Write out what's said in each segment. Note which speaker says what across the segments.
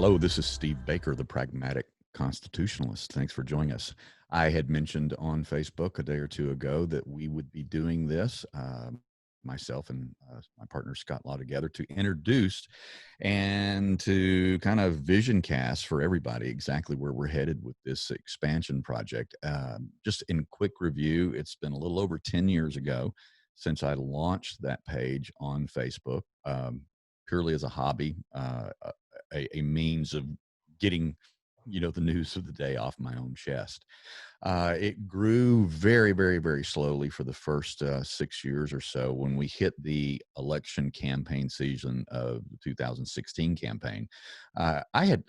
Speaker 1: Hello, this is Steve Baker, the Pragmatic Constitutionalist. Thanks for joining us. I had mentioned on Facebook a day or two ago that we would be doing this, myself and my partner Scot Law together, to introduce and to kind of vision cast for everybody exactly where we're headed with this expansion project. Just in quick review, it's been a little over 10 years ago since I launched that page on Facebook, purely as a hobby. A means of getting, the news of the day off my own chest. It grew very, very, very slowly for the first 6 years or so. When we hit the election campaign season of the 2016 campaign, I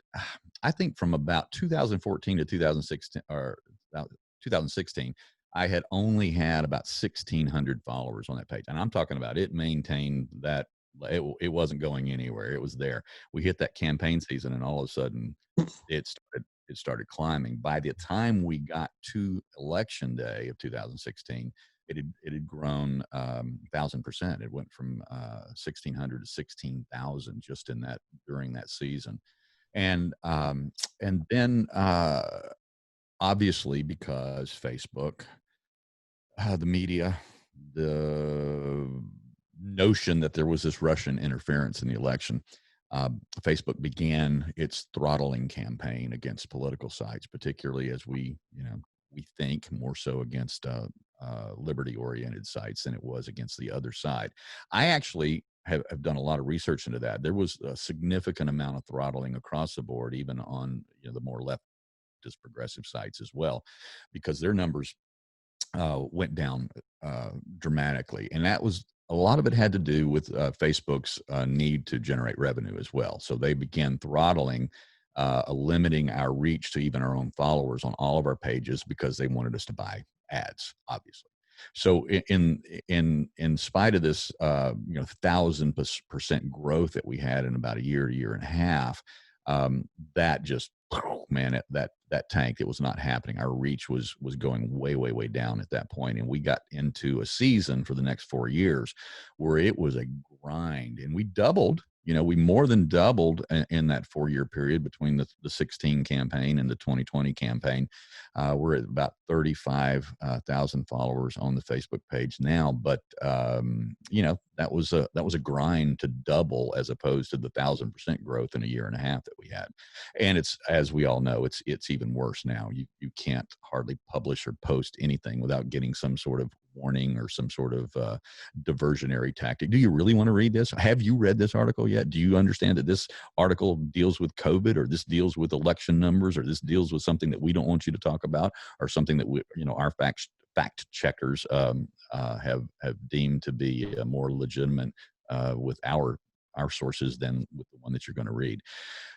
Speaker 1: think from about 2014 to 2016, or about 2016, I had only had about 1,600 followers on that page. And I'm talking about it maintained that it wasn't going anywhere. It was there. We hit that campaign season, and all of a sudden, it started climbing. By the time we got to election day of 2016, it had grown 1,000%. It went from 1,600 to 16,000 just in that during that season, and then obviously because Facebook, the media, the notion that there was this Russian interference in the election, Facebook began its throttling campaign against political sites, particularly as we think more so against liberty-oriented sites than it was against the other side. I actually have done a lot of research into that. There was a significant amount of throttling across the board, even on the more leftist progressive sites as well, because their numbers went down dramatically. And that was a lot of it had to do with Facebook's need to generate revenue as well. So they began throttling, limiting our reach to even our own followers on all of our pages because they wanted us to buy ads, obviously. So in spite of this 1,000% growth that we had in about a year and a half, that just that tanked. It was not happening. Our reach was going way down at that point, and we got into a season for the next 4 years where it was a grind, and we doubled. We more than doubled in that 4-year period between the 16 campaign and the 2020 campaign. We're at about 35,000 followers on the Facebook page now, but that was a grind to double as opposed to the 1,000% growth in a year and a half that we had. And it's, as we all know, it's even worse now. You can't hardly publish or post anything without getting some sort of warning or some sort of diversionary tactic. Do you really want to read this? Have you read this article yet? Do you understand that this article deals with COVID, or this deals with election numbers, or this deals with something that we don't want you to talk about, or something that our fact checkers have deemed to be more legitimate with our sources than with the one that you're going to read?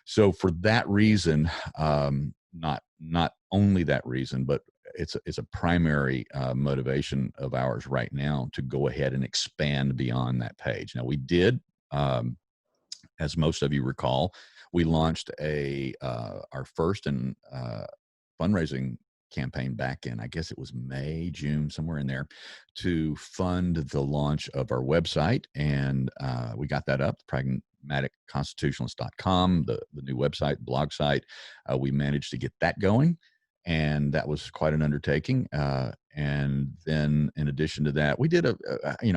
Speaker 1: So for that reason, not only that reason, but it's a primary motivation of ours right now to go ahead and expand beyond that page. Now we did, as most of you recall, we launched our first and fundraising campaign back in, I guess it was May, June, somewhere in there, to fund the launch of our website. And we got that up, pragmaticconstitutionalist.com, the new website, blog site. We managed to get that going, and that was quite an undertaking. And then in addition to that, we did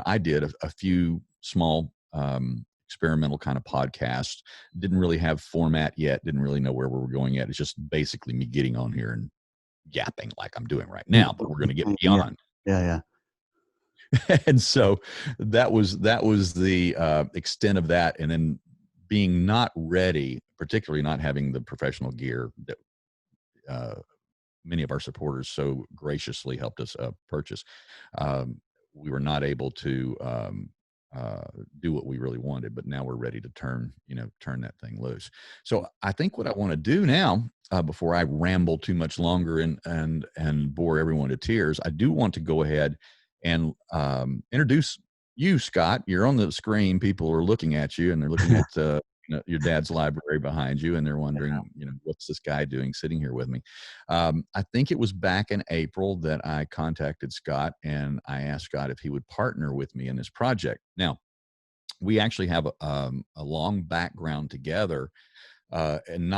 Speaker 1: I did a few small experimental kind of podcasts. Didn't really have format yet, didn't really know where we were going yet. It's just basically me getting on here and yapping like I'm doing right now, but we're going to get beyond.
Speaker 2: Yeah.
Speaker 1: And so that was the extent of that. And then being not ready, particularly not having the professional gear that many of our supporters so graciously helped us purchase, we were not able to do what we really wanted, but now we're ready to turn that thing loose. So I think what I want to do now, before I ramble too much longer and bore everyone to tears, I do want to go ahead and introduce you, Scot. You're on the screen. People are looking at you, and they're looking at your dad's library behind you, and they're wondering, what's this guy doing sitting here with me? I think it was back in April that I contacted Scot, and I asked Scot if he would partner with me in this project. Now, we actually have a long background together and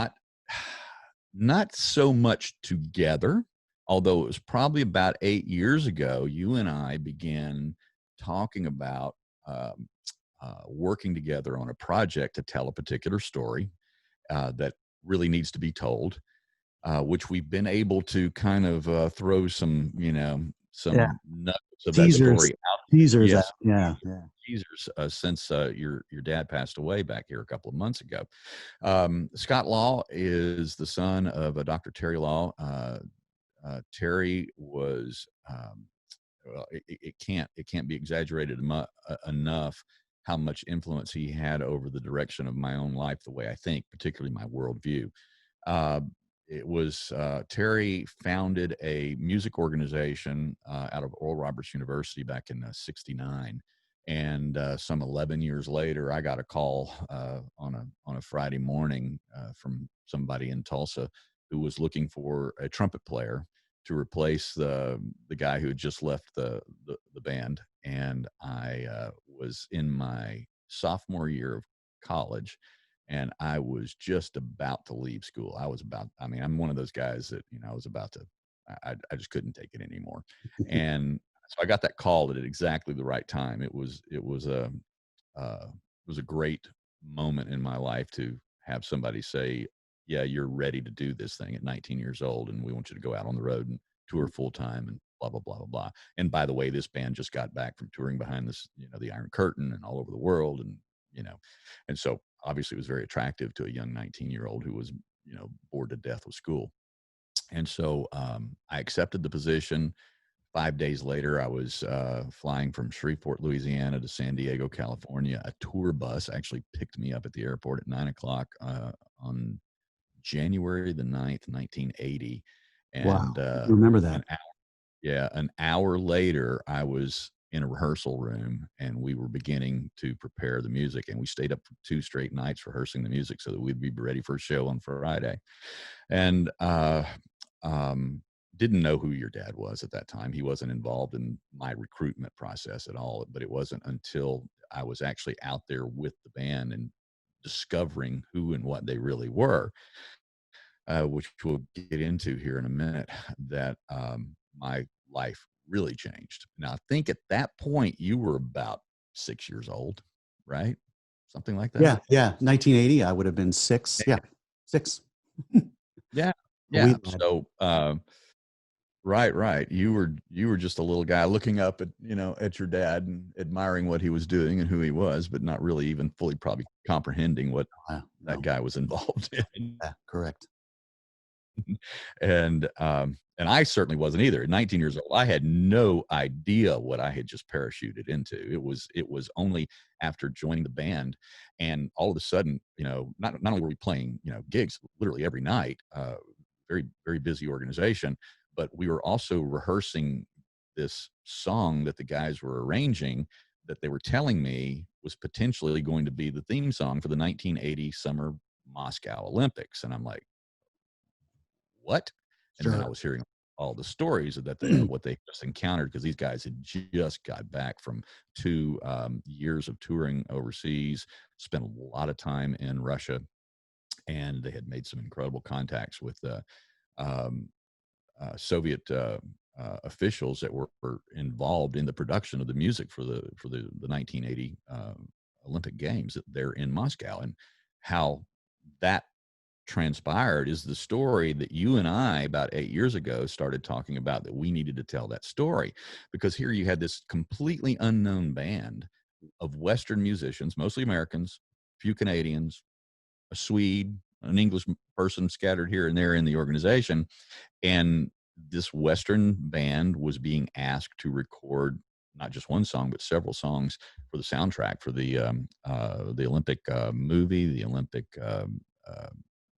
Speaker 1: not so much together, although it was probably about 8 years ago, you and I began talking about working together on a project to tell a particular story that really needs to be told, which we've been able to kind of throw some,
Speaker 2: Yeah.
Speaker 1: some nuggets of that
Speaker 2: Teasers.
Speaker 1: story out.
Speaker 2: Teasers out.
Speaker 1: Yes,
Speaker 2: Yeah. Yeah.
Speaker 1: teasers since your dad passed away back here a couple of months ago. Scot Law is the son of a Dr. Terry Law. Terry was well, it can't be exaggerated enough how much influence he had over the direction of my own life, the way I think, particularly my worldview. Uh, it was Terry founded a music organization out of Oral Roberts University back in '69, and some 11 years later, I got a call on a Friday morning from somebody in Tulsa who was looking for a trumpet player to replace the guy who had just left the band, and I was in my sophomore year of college, and I was just about to leave school. I mean, I'm one of those guys that, I was about to, I just couldn't take it anymore. And so I got that call at exactly the right time. It was a great moment in my life to have somebody say, yeah, you're ready to do this thing at 19 years old, and we want you to go out on the road and tour full time and blah, blah, blah, blah, blah. And by the way, this band just got back from touring behind this, the Iron Curtain and all over the world. And so obviously it was very attractive to a young 19-year-old who was, bored to death with school. And so I accepted the position. 5 days later, I was flying from Shreveport, Louisiana to San Diego, California. A tour bus actually picked me up at the airport at 9 o'clock on January the 9th, 1980.
Speaker 2: Wow.
Speaker 1: And
Speaker 2: I remember that.
Speaker 1: an hour later, I was in a rehearsal room, and we were beginning to prepare the music. And we stayed up for 2 straight nights rehearsing the music so that we'd be ready for a show on Friday. And didn't know who your dad was at that time. He wasn't involved in my recruitment process at all. But it wasn't until I was actually out there with the band and discovering who and what they really were, which we'll get into here in a minute, that my life really changed. Now, I think at that point you were about 6 years old, right? Something like that.
Speaker 2: Yeah. Yeah. 1980. I would have been 6. Yeah. 6.
Speaker 1: Yeah.
Speaker 2: A wee
Speaker 1: Yeah.
Speaker 2: lad.
Speaker 1: So, right. You were just a little guy looking up at your dad and admiring what he was doing and who he was, but not really even fully probably comprehending what
Speaker 2: No.
Speaker 1: that guy was involved in.
Speaker 2: Yeah. Correct.
Speaker 1: And I certainly wasn't either. At 19 years old, I had no idea what I had just parachuted into. It was only after joining the band, and all of a sudden, not only were we playing, gigs literally every night, very, very busy organization, but we were also rehearsing this song that the guys were arranging, that they were telling me was potentially going to be the theme song for the 1980 Summer Moscow Olympics. And I'm like, what? And then I
Speaker 2: Sure.
Speaker 1: was hearing all the stories that what they just encountered, because these guys had just got back from 2 years of touring overseas, spent a lot of time in Russia, and they had made some incredible contacts with um, Soviet officials that were involved in the production of the music for the 1980 Olympic Games there in Moscow. And how that transpired is the story that you and I about 8 years ago started talking about, that we needed to tell that story, because here you had this completely unknown band of Western musicians, mostly Americans, few Canadians, a Swede, an English person scattered here and there in the organization. And this Western band was being asked to record not just one song, but several songs for the soundtrack for the Olympic movie, the Olympic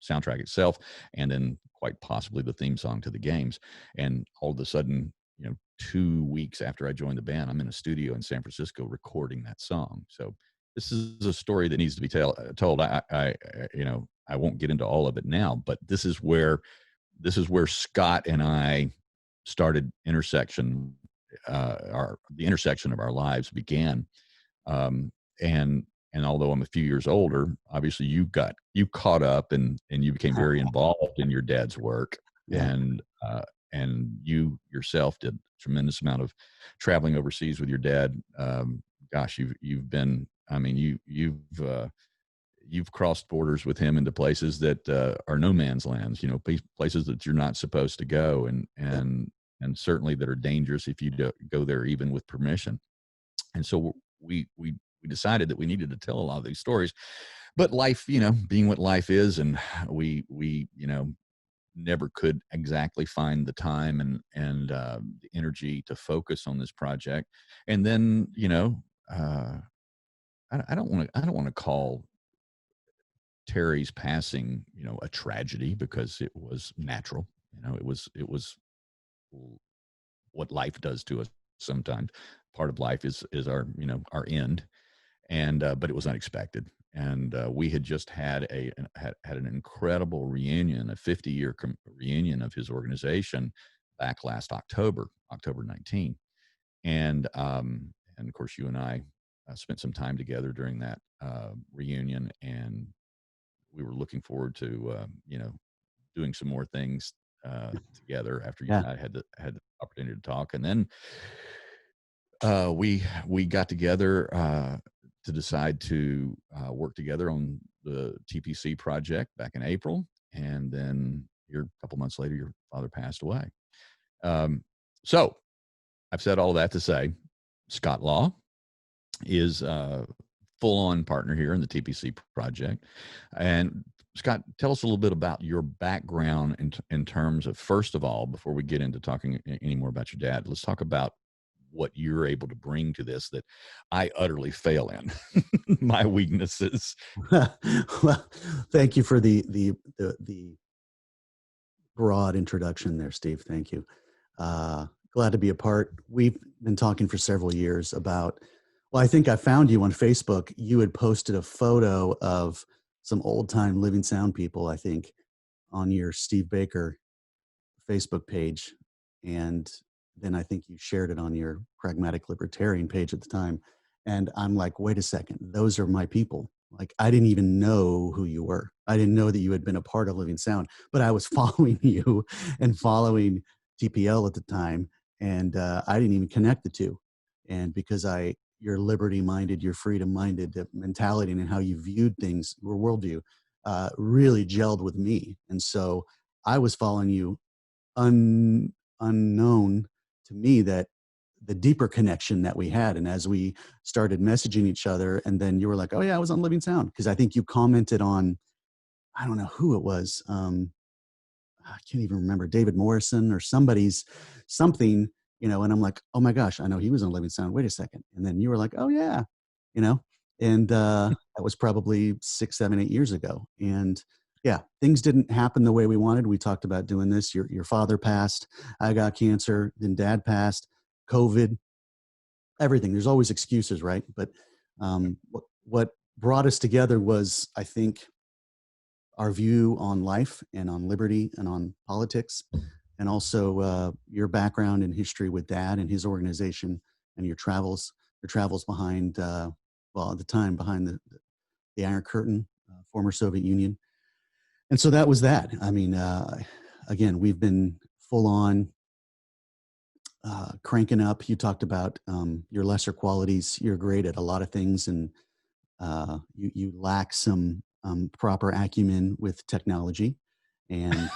Speaker 1: soundtrack itself, and then quite possibly the theme song to the games. And all of a sudden, 2 weeks after I joined the band, I'm in a studio in San Francisco recording that song. So this is a story that needs to be told. I won't get into all of it now, but this is where Scott and I started the intersection of our lives began. And and although I'm a few years older, obviously you caught up and you became very involved in your dad's work,
Speaker 2: Yeah.
Speaker 1: and you yourself did a tremendous amount of traveling overseas with your dad. Gosh, you've been, I mean, you've crossed borders with him into places that are no man's lands, places that you're not supposed to go,
Speaker 2: Yeah.
Speaker 1: and certainly that are dangerous if you go there even with permission. And so we decided that we needed to tell a lot of these stories, but life, being what life is, and we never could exactly find the time and the energy to focus on this project. And then I don't want to call Terry's passing, a tragedy, because it was natural. It was what life does to us sometimes. Part of life is our end, and but it was unexpected. And we had just had an incredible reunion, a 50-year reunion of his organization back last October 19, and of course you and I spent some time together during that reunion, and we were looking forward to doing some more things together after you
Speaker 2: Yeah.
Speaker 1: and I had the opportunity to talk. And then we got together to decide to work together on the TPC project back in April, and then here a couple months later, your father passed away. So I've said all that to say, Scot Law is a full-on partner here in the TPC project. And Scott, tell us a little bit about your background in terms of, first of all, before we get into talking any more about your dad, let's talk about what you're able to bring to this that I utterly fail in, my weaknesses.
Speaker 2: Well, thank you for the broad introduction there, Steve. Thank you. Glad to be a part. We've been talking for several years about, well, I think I found you on Facebook. You had posted a photo of some old time Living Sound people, I think, on your Steve Baker Facebook page. And then I think you shared it on your Pragmatic Libertarian page at the time. And I'm like, wait a second, those are my people. Like, I didn't even know who you were. I didn't know that you had been a part of Living Sound, but I was following you and following TPL at the time. And I didn't even connect the two. And because your liberty minded, your freedom minded mentality and how you viewed things, your worldview, really gelled with me. And so I was following you unknown to me that the deeper connection that we had. And as we started messaging each other, and then you were like, oh yeah, I was on Living Sound. Cause I think you commented on, I don't know who it was. I can't even remember, David Morrison or something, and I'm like, oh my gosh, I know he was on Living Sound. Wait a second. And then you were like, oh yeah, you know, and that was probably 6, 7, 8 years ago. And yeah, things didn't happen the way we wanted. We talked about doing this. Your father passed. I got cancer. Then dad passed. COVID. Everything. There's always excuses, right? But what brought us together was, I think, our view on life and on liberty and on politics, and also your background and history with dad and his organization, and your travels behind, well, at the time, behind the Iron Curtain, former Soviet Union. And so that was that. I mean, again, we've been full on cranking up. You talked about your lesser qualities. You're great at a lot of things, and you lack some proper acumen with technology, and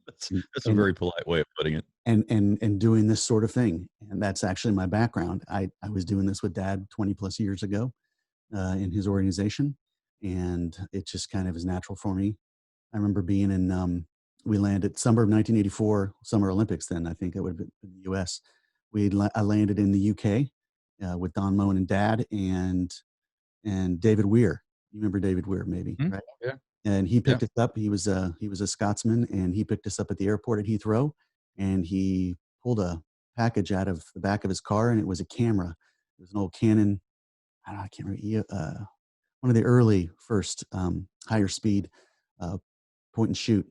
Speaker 1: That's a very polite way of putting it.
Speaker 2: and doing this sort of thing. And that's actually my background. I was doing this with dad 20 plus years ago in his organization, and it just kind of is natural for me. I remember being in, we landed summer of 1984, Summer Olympics. Then I think it would have been in the U.S. I landed in the U.K. With Don Moen and Dad and David Weir. You remember David Weir, maybe,
Speaker 1: Hmm?
Speaker 2: right?
Speaker 1: Yeah.
Speaker 2: And he picked
Speaker 1: Yeah.
Speaker 2: us up. He was a Scotsman, and he picked us up at the airport at Heathrow, and he pulled a package out of the back of his car, and it was a camera. It was an old Canon. I don't know, I can't remember. One of the early first higher speed uh, point and shoot,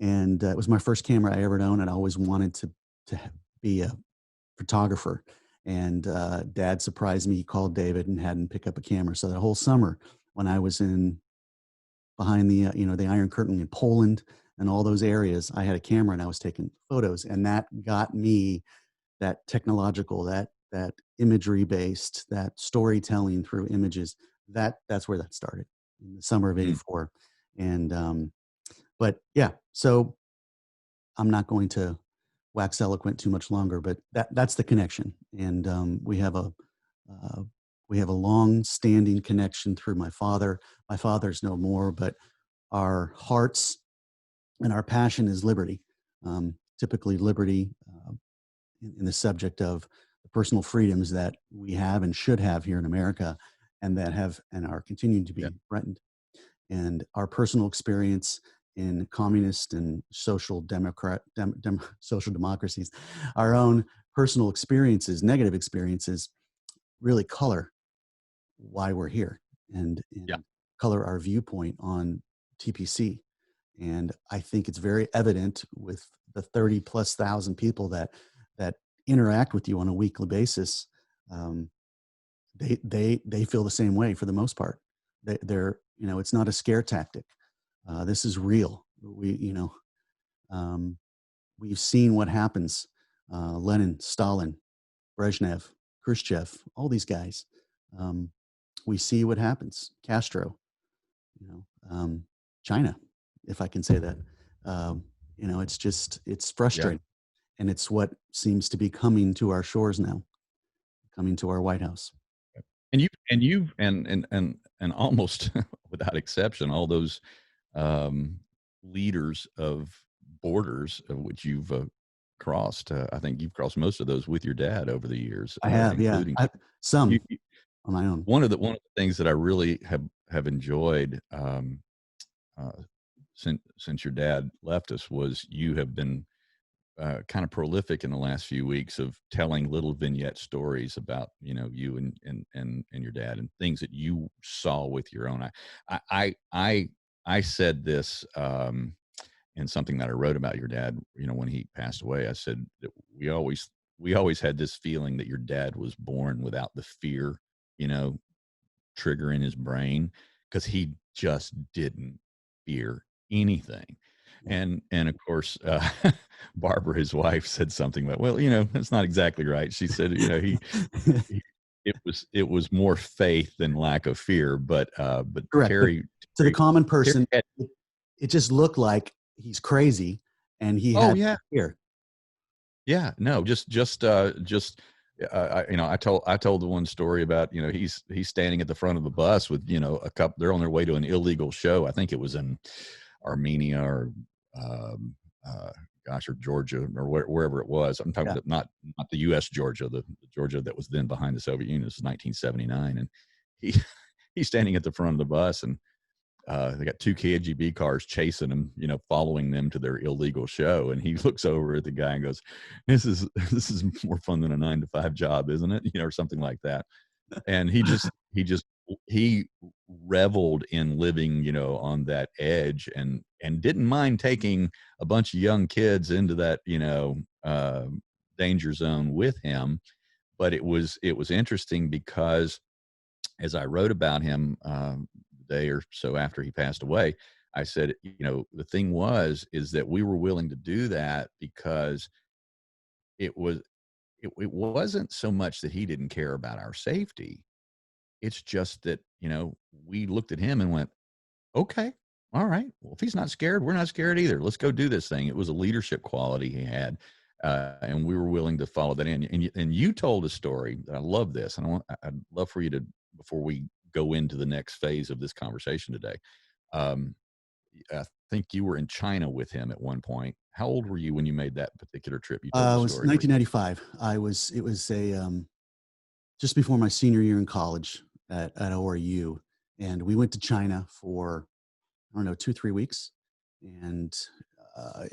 Speaker 2: and it was my first camera I ever owned, and I always wanted to be a photographer. And Dad surprised me. He called David and had him pick up a camera. So that whole summer, when I was behind the the Iron Curtain in Poland and all those areas. I had a camera and I was taking photos, and that got me that technological, that imagery based, that storytelling through images. That's where that started in the summer of
Speaker 1: Mm.
Speaker 2: '84. And but yeah, so I'm not going to wax eloquent too much longer, but that's the connection. And uh, we have a long standing connection through my father. My father's no more, but our hearts and our passion is liberty. Typically, liberty in the subject of the personal freedoms that we have and should have here in America, and that have and are continuing to
Speaker 1: Yeah.
Speaker 2: be threatened. And our personal experience in communist and social democracies, our own personal experiences, negative experiences, really color why we're here,
Speaker 1: Yeah.
Speaker 2: and color our viewpoint on TPC. And I think it's very evident with the 30 plus thousand people that interact with you on a weekly basis. Um, they feel the same way for the most part. They're it's not a scare tactic. This is real. Um, we've seen what happens. Lenin, Stalin, Brezhnev, Khrushchev, all these guys. Um, we see what happens. Castro, you know, China, if I can say that. It's
Speaker 1: Yeah.
Speaker 2: frustrating, and it's what seems to be coming to our shores now, coming to our White House.
Speaker 1: And almost without exception, all those um, leaders of borders of which you've crossed. I think you've crossed most of those with your dad over the years,
Speaker 2: I have, yeah,
Speaker 1: including you,
Speaker 2: some on my own.
Speaker 1: one of the things that I really have enjoyed uh, since your dad left us was you have been kind of prolific in the last few weeks of telling little vignette stories about you and your dad and things that you saw with your own eye. I said this in something that I wrote about your dad. When he passed away, I said that we always had this feeling that your dad was born without the fear, you know, trigger in his brain because he just didn't fear anything.
Speaker 2: Yeah.
Speaker 1: And of course, Barbara, his wife, said something about, well, that's not exactly right. She said, he it was more faith than lack of fear. But
Speaker 2: Correct, but to the
Speaker 1: Terry,
Speaker 2: common
Speaker 1: Terry
Speaker 2: person,
Speaker 1: had,
Speaker 2: it just looked like he's crazy, and he
Speaker 1: oh
Speaker 2: had
Speaker 1: yeah,
Speaker 2: fear.
Speaker 1: yeah, no, I told the one story about, he's standing at the front of the bus with, a couple, they're on their way to an illegal show. I think it was in Armenia or, um, uh, gosh, or Georgia or wherever it was. I'm talking
Speaker 2: Yeah.
Speaker 1: about not the U.S. Georgia, the Georgia that was then behind the Soviet Union. This is 1979, and he he's standing at the front of the bus, and they got two KGB cars chasing him, following them to their illegal show. And he looks over at the guy and goes, "This is more fun than a 9 to 5 job, isn't it?" Or something like that. And he reveled in living, on that edge, and didn't mind taking a bunch of young kids into that, danger zone with him. But it was interesting because as I wrote about him the day or so after he passed away, I said, the thing is that we were willing to do that because it was it wasn't so much that he didn't care about our safety. It's just that we looked at him and went, okay, all right. Well, if he's not scared, we're not scared either. Let's go do this thing. It was a leadership quality he had, and we were willing to follow that in. And you told a story. I love this, and I'd love for you to, before we go into the next phase of this conversation today. Um, I think you were in China with him at one point. How old were you when you made that particular trip? You told the
Speaker 2: It was
Speaker 1: story where
Speaker 2: 1995. It was a just before my senior year in college at ORU, and we went to China for, I don't know, 2-3 weeks, and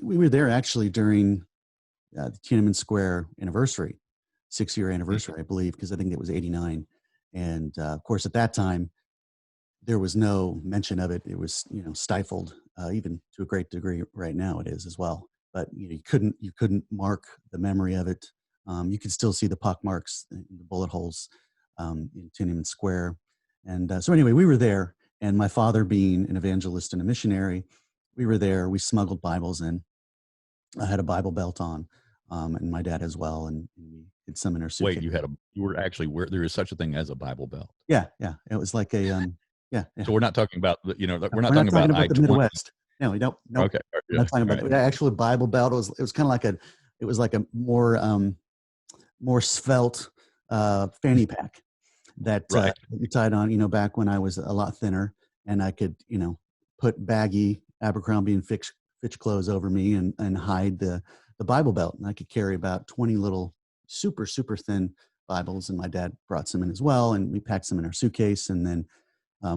Speaker 2: we were there actually during the Tiananmen Square anniversary, 6-year
Speaker 1: you,
Speaker 2: anniversary, I believe, because I think it was '89, and of course at that time there was no mention of it. It was, stifled, even to a great degree. Right now, it is as well. But you couldn't mark the memory of it. You could still see the pock marks, the bullet holes in Tiananmen Square. And so anyway, we were there, And my father being an evangelist and a missionary, we were there. We smuggled Bibles in. I had a Bible belt on, and my dad as well, and we hid some in our
Speaker 1: Wait,
Speaker 2: suitcase.
Speaker 1: you were actually where there is such a thing as a Bible Belt.
Speaker 2: Yeah, yeah. It was like a yeah, yeah.
Speaker 1: So we're not talking about we're not
Speaker 2: We're not
Speaker 1: talking
Speaker 2: talking
Speaker 1: about
Speaker 2: about the
Speaker 1: I-20.
Speaker 2: Midwest. No, we don't. Nope.
Speaker 1: Okay.
Speaker 2: We're
Speaker 1: Yeah.
Speaker 2: not talking
Speaker 1: All
Speaker 2: about
Speaker 1: right.
Speaker 2: the actual Bible Belt. It was kind of like it was like a more svelte fanny pack that
Speaker 1: Right.
Speaker 2: you tied on. Back when I was a lot thinner, and I could put baggy Abercrombie and Fitch clothes over me and hide the Bible belt, and I could carry about 20 little super super thin Bibles, and my dad brought some in as well, and we packed some in our suitcase, and then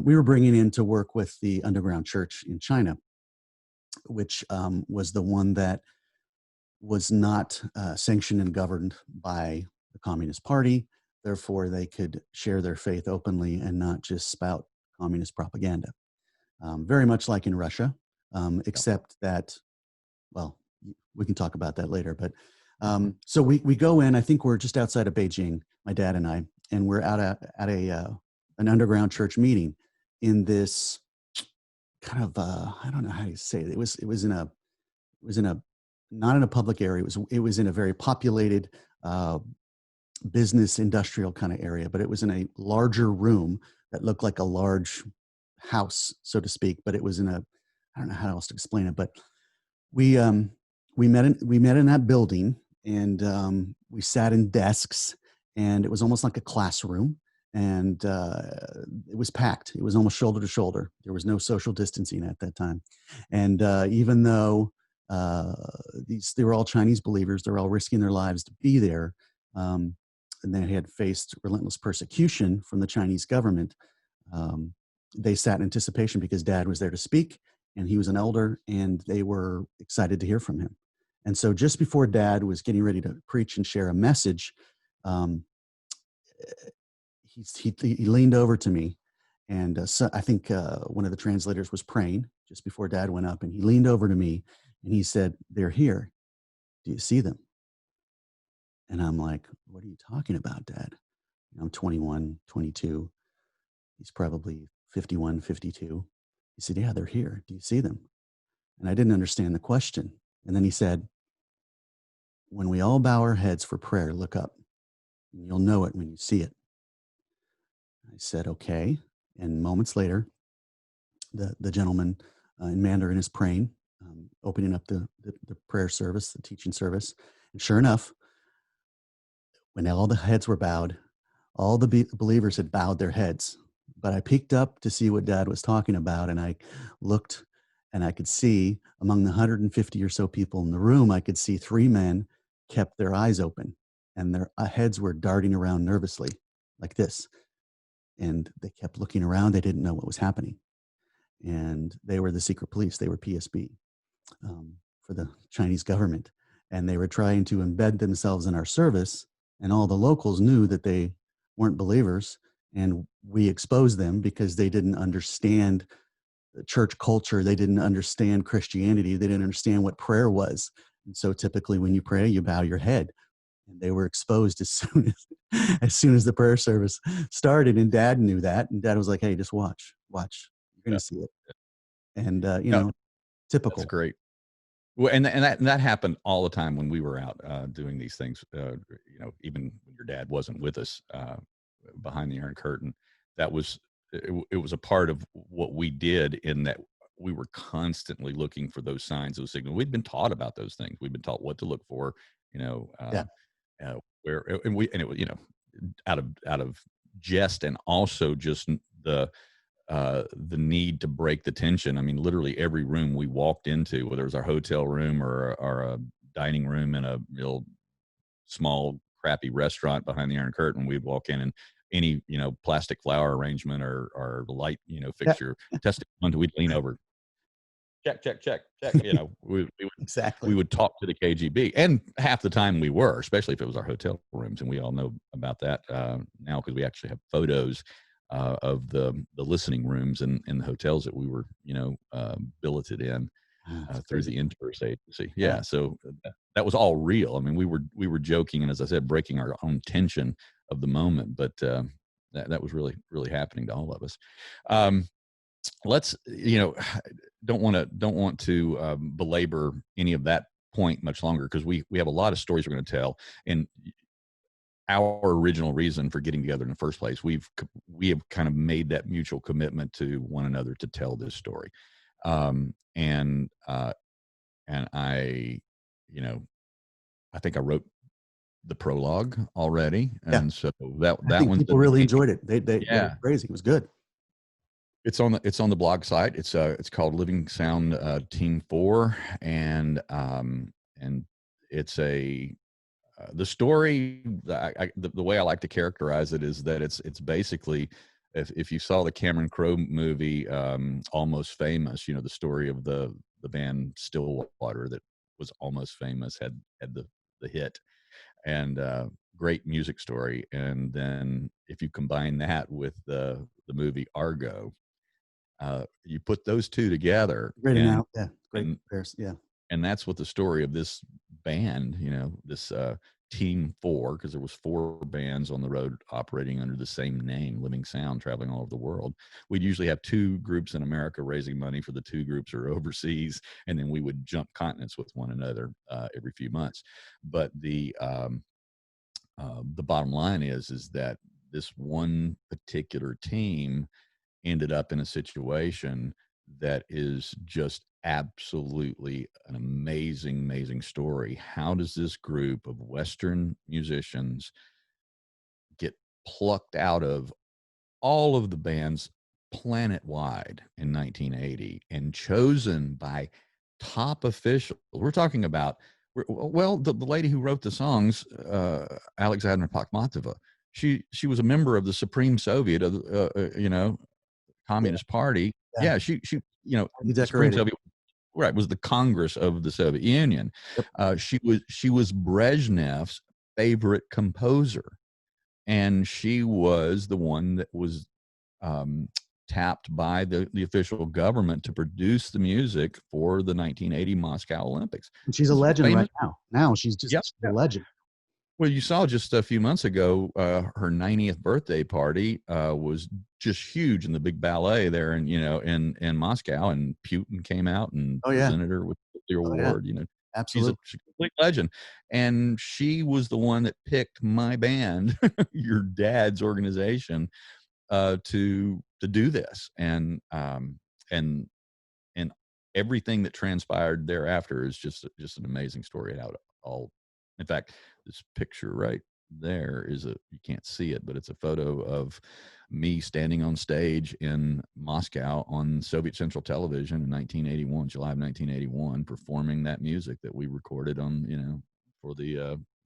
Speaker 2: we were bringing in to work with the underground church in China, which was the one that was not sanctioned and governed by the Communist Party. Therefore, they could share their faith openly and not just spout communist propaganda. Very much like in Russia,
Speaker 1: Yep.
Speaker 2: except that, well, we can talk about that later. But so we go in. I think we're just outside of Beijing, my dad and I, and we're out at an underground church meeting in this kind of I don't know how you say it. It was in a not in a public area. It was in a very populated uh, business industrial kind of area, but it was in a larger room that looked like a large house, so to speak. But it was in a I don't know how else to explain it, but we um we met in that building, and we sat in desks, and it was almost like a classroom, and it was packed. It was almost shoulder to shoulder. There was no social distancing at that time, and even though uh, they were all Chinese believers, they were all risking their lives to be there, um, and they had faced relentless persecution from the Chinese government. um, they sat in anticipation because Dad was there to speak, and he was an elder, and they were excited to hear from him. And so, just before Dad was getting ready to preach and share a message, um, he leaned over to me, and so I think one of the translators was praying just before Dad went up, and he leaned over to me, and he said, "They're here. Do you see them?" And I'm like, "What are you talking about, Dad?" I'm 21, 22. He's probably 51, 52. He said, "Yeah, they're here. Do you see them?" And I didn't understand the question. And then he said, "When we all bow our heads for prayer, look up, and you'll know it when you see it." I said, "Okay." And moments later, the gentleman in Mandarin is praying, opening up the prayer service, the teaching service. And sure enough, when all the heads were bowed, all the believers had bowed their heads. But I peeked up to see what Dad was talking about, and I looked, and I could see among the 150 or so people in the room, I could see three men kept their eyes open, and their heads were darting around nervously like this. And they kept looking around. They didn't know what was happening. And they were the secret police. They were PSB, for the Chinese government. And they were trying to embed themselves in our service. And all the locals knew that they weren't believers. And we exposed them because they didn't understand the church culture. They didn't understand Christianity. They didn't understand what prayer was. And so typically when you pray, you bow your head. And they were exposed as soon as the prayer service started. And Dad knew that. And Dad was like, "Hey, just watch. You're going
Speaker 1: Yeah.
Speaker 2: to see it." And
Speaker 1: No, that's
Speaker 2: typical.
Speaker 1: great. Well, and that happened all the time when we were out doing these things. Even when your dad wasn't with us behind the Iron Curtain, that was it was a part of what we did. In that we were constantly looking for those signs, those signals. We'd been taught about those things. We'd been taught what to look for. You know,
Speaker 2: Yeah.
Speaker 1: where and it was out of jest, and also just the need to break the tension. I mean, literally every room we walked into, whether it was our hotel room or a dining room in a real small, crappy restaurant behind the Iron Curtain, we'd walk in, and any plastic flower arrangement or light
Speaker 2: Yeah.
Speaker 1: fixture, testing until we'd lean over, check, check, check, check. We
Speaker 2: Exactly.
Speaker 1: would talk to the KGB, and half the time we were, especially if it was our hotel rooms, and we all know about that now because we actually have photos of the listening rooms in the hotels that we were billeted in
Speaker 2: It's
Speaker 1: through
Speaker 2: crazy.
Speaker 1: the intourist agency.
Speaker 2: Yeah.
Speaker 1: Yeah, so that was all real. I mean, we were joking, and as I said, breaking our own tension of the moment, but that was really really happening to all of us. Um, let's, don't want to belabor any of that point much longer, because we have a lot of stories we're going to tell. And our original reason for getting together in the first place, we have kind of made that mutual commitment to one another to tell this story. And I, I think I wrote the prologue already,
Speaker 2: Yeah.
Speaker 1: and so
Speaker 2: I
Speaker 1: that
Speaker 2: think
Speaker 1: one's
Speaker 2: people
Speaker 1: been
Speaker 2: really
Speaker 1: hanging.
Speaker 2: enjoyed it. They were
Speaker 1: Yeah,
Speaker 2: crazy. It was good.
Speaker 1: it's on the blog site. It's called Living Sound Team 4, and it's a the story. The way I like to characterize it is that it's basically, if you saw the Cameron Crowe movie Almost Famous, the story of the band Stillwater that was almost famous, had the hit, and great music story. And then if you combine that with the movie Argo, you put those two together,
Speaker 2: Great
Speaker 1: and
Speaker 2: now. Yeah. Great
Speaker 1: and
Speaker 2: comparison. Yeah.
Speaker 1: and that's what the story of this band, this Team 4, because there was 4 bands on the road operating under the same name, Living Sound, traveling all over the world. We'd usually have 2 groups in America raising money for the 2 groups are overseas, and then we would jump continents with one another every few months. But the bottom line is that this one particular team ended up in a situation that is just absolutely an amazing story. How does this group of Western musicians get plucked out of all of the bands planet-wide in 1980 and chosen by top officials? We're talking about, well, the lady who wrote the songs, Alexandra Pakhmatova, she was a member of the Supreme Soviet of
Speaker 2: Yeah.
Speaker 1: Communist Party.
Speaker 2: Yeah.
Speaker 1: Yeah, she
Speaker 2: He
Speaker 1: the Supreme
Speaker 2: decorated.
Speaker 1: Soviet, right, was the Congress of the Soviet Union.
Speaker 2: Yep.
Speaker 1: She was Brezhnev's favorite composer, and she was the one that was um, tapped by the official government to produce the music for the 1980 Moscow Olympics.
Speaker 2: And she's a
Speaker 1: This is
Speaker 2: legend right
Speaker 1: famous.
Speaker 2: now. Now she's
Speaker 1: Yep.
Speaker 2: a legend.
Speaker 1: Well, you saw just a few months ago, her 90th birthday party was just huge in the big ballet there, and in Moscow, and Putin came out and
Speaker 2: Oh yeah.
Speaker 1: presented her with the
Speaker 2: Oh yeah.
Speaker 1: award. She's
Speaker 2: Absolutely.
Speaker 1: she's a complete legend, and she was the one that picked my band, your dad's organization, to do this, and and everything that transpired thereafter is just an amazing story. How it all, in fact, this picture right there you can't see it, but it's a photo of me standing on stage in Moscow on Soviet Central Television in 1981, July of 1981, performing that music that we recorded on, for the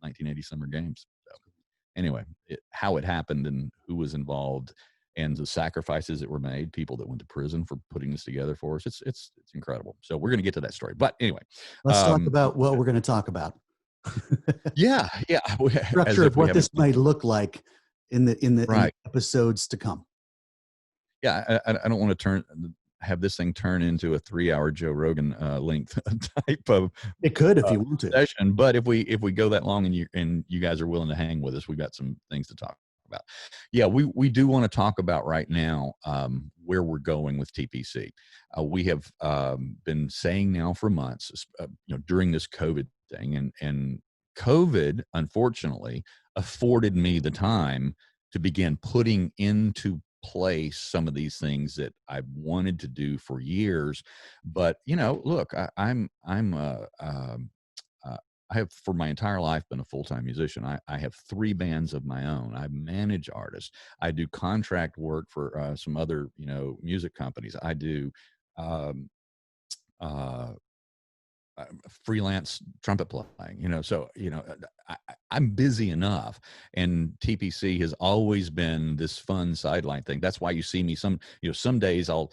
Speaker 1: 1980 Summer Games. So anyway, how it happened and who was involved and the sacrifices that were made, people that went to prison for putting this together for us. It's incredible. So we're going to get to that story. But anyway,
Speaker 2: Let's talk
Speaker 1: um,
Speaker 2: about what we're going to talk about.
Speaker 1: yeah, as
Speaker 2: Structure of
Speaker 1: if we
Speaker 2: what
Speaker 1: haven't.
Speaker 2: this might look like in the
Speaker 1: Right.
Speaker 2: episodes to come.
Speaker 1: Yeah, I don't want to have this thing turn into a 3-hour Joe Rogan length type of
Speaker 2: It could if you want to.
Speaker 1: session. But if we go that long and you guys are willing to hang with us, we've got some things to talk about. Yeah, we do want to talk about right now where we're going with TPC. We have been saying now for months, during this COVID thing, and COVID unfortunately afforded me the time to begin putting into place some of these things that I've wanted to do for years. But look, uh, I have for my entire life been a full-time musician. I have 3 bands of my own. I manage artists. I do contract work for some other music companies. I do um, uh, freelance trumpet playing, so I'm busy enough, and TPC has always been this fun sideline thing. That's why you see me some days I'll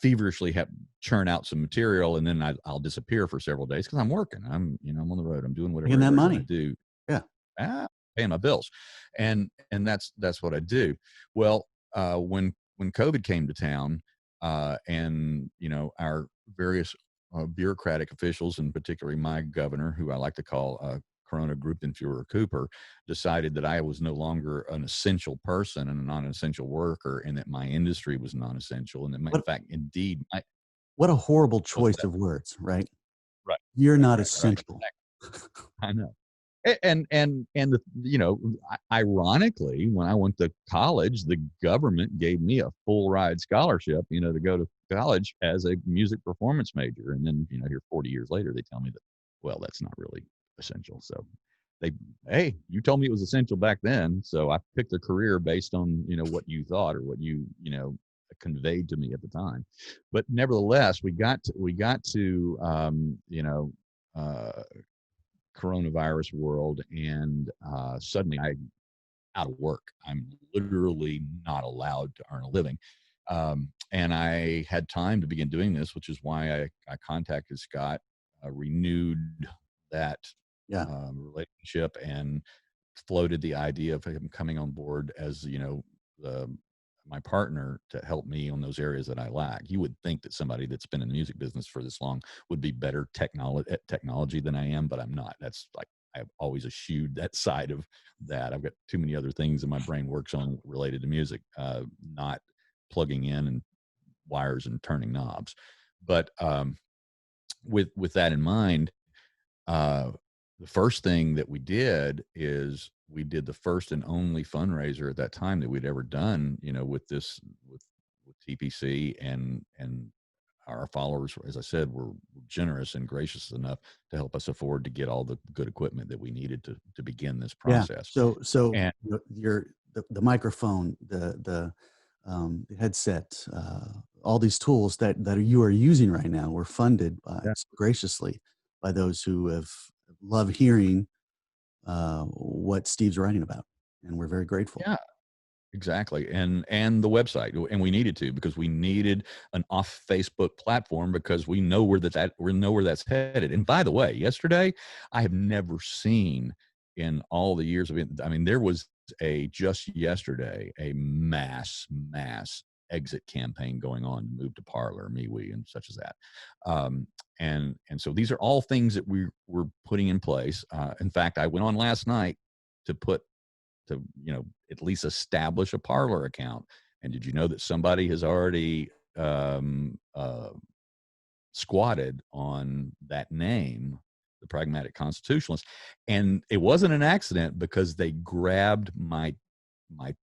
Speaker 1: feverishly churn out some material, and then I'll disappear for several days because I'm working. I'm on the road. I'm doing
Speaker 2: Bringing that
Speaker 1: whatever I got to
Speaker 2: money.
Speaker 1: do.
Speaker 2: Yeah.
Speaker 1: Paying my bills, and that's what I do. Well, when COVID came to town, and our various bureaucratic officials, and particularly my governor, who I like to call Corona Gruppenführer Cooper, decided that I was no longer an essential person and a non-essential worker, and that my industry was non-essential, and that in
Speaker 2: What
Speaker 1: fact, indeed,
Speaker 2: what a horrible
Speaker 1: what's
Speaker 2: choice
Speaker 1: that?
Speaker 2: of words, right?
Speaker 1: Right,
Speaker 2: You're
Speaker 1: right,
Speaker 2: not
Speaker 1: right, right.
Speaker 2: essential.
Speaker 1: I know. And the, ironically, when I went to college, the government gave me a full ride scholarship, to go to college as a music performance major. And then, here 40 years later, they tell me that, well, that's not really essential. So they, hey, you told me it was essential back then. So I picked a career based on, what you thought or what conveyed to me at the time. But nevertheless, we got to uh, coronavirus world, and suddenly I out of work. I'm literally not allowed to earn a living. And I had time to begin doing this, which is why I contacted Scott, renewed that
Speaker 2: Yeah.
Speaker 1: relationship, and floated the idea of him coming on board as the my partner to help me on those areas that I lack. You would think that somebody that's been in the music business for this long would be better at technology than I am, but I'm not. That's like I've always eschewed that side of that. I've got too many other things that my brain works on related to music, not plugging in and wires and turning knobs. But with that in mind, uh, the first thing that we did is we did the first and only fundraiser at that time that we'd ever done, with TPC, and our followers, as I said, were generous and gracious enough to help us afford to get all the good equipment that we needed to begin this
Speaker 2: Yeah.
Speaker 1: process.
Speaker 2: So
Speaker 1: And
Speaker 2: the microphone, the headset, all these tools that you are using right now were funded
Speaker 1: yeah,
Speaker 2: graciously by those who have love hearing what Steve's writing about, and we're very grateful.
Speaker 1: yeah, exactly. And the website, and we needed to, because we needed an off Facebook platform, because we know where that's headed. And by the way, yesterday, I have never seen in all the years of it, I mean, there was just yesterday, a mass exit campaign going on to move to Parler, MeWe, and such as that. And so these are all things that we're putting in place. In fact, I went on last night to at least establish a Parler account. And did you know that somebody has already squatted on that name, the Pragmatic Constitutionalist? And it wasn't an accident, because they grabbed my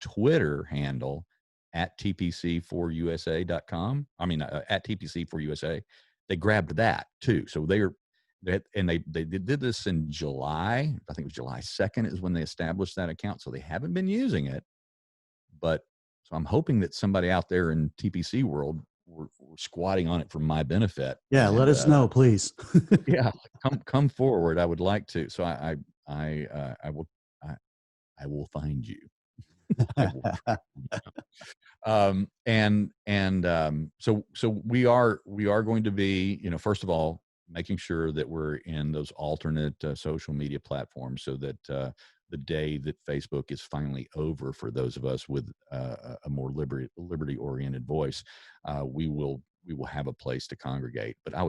Speaker 1: Twitter handle at tpc4usa.com. I mean, at tpc4usa. They grabbed that too. So they did this in July. I think it was July 2nd is when they established that account. So they haven't been using it, but so I'm hoping that somebody out there in TPC world were squatting on it for my benefit.
Speaker 2: Yeah, let
Speaker 1: And
Speaker 2: us know, please.
Speaker 1: yeah, come forward. I would like to. So I will I will find you. I will. So we are going to be, first of all, making sure that we're in those alternate social media platforms, so that the day that Facebook is finally over for those of us with a more liberty oriented voice, we will have a place to congregate. But I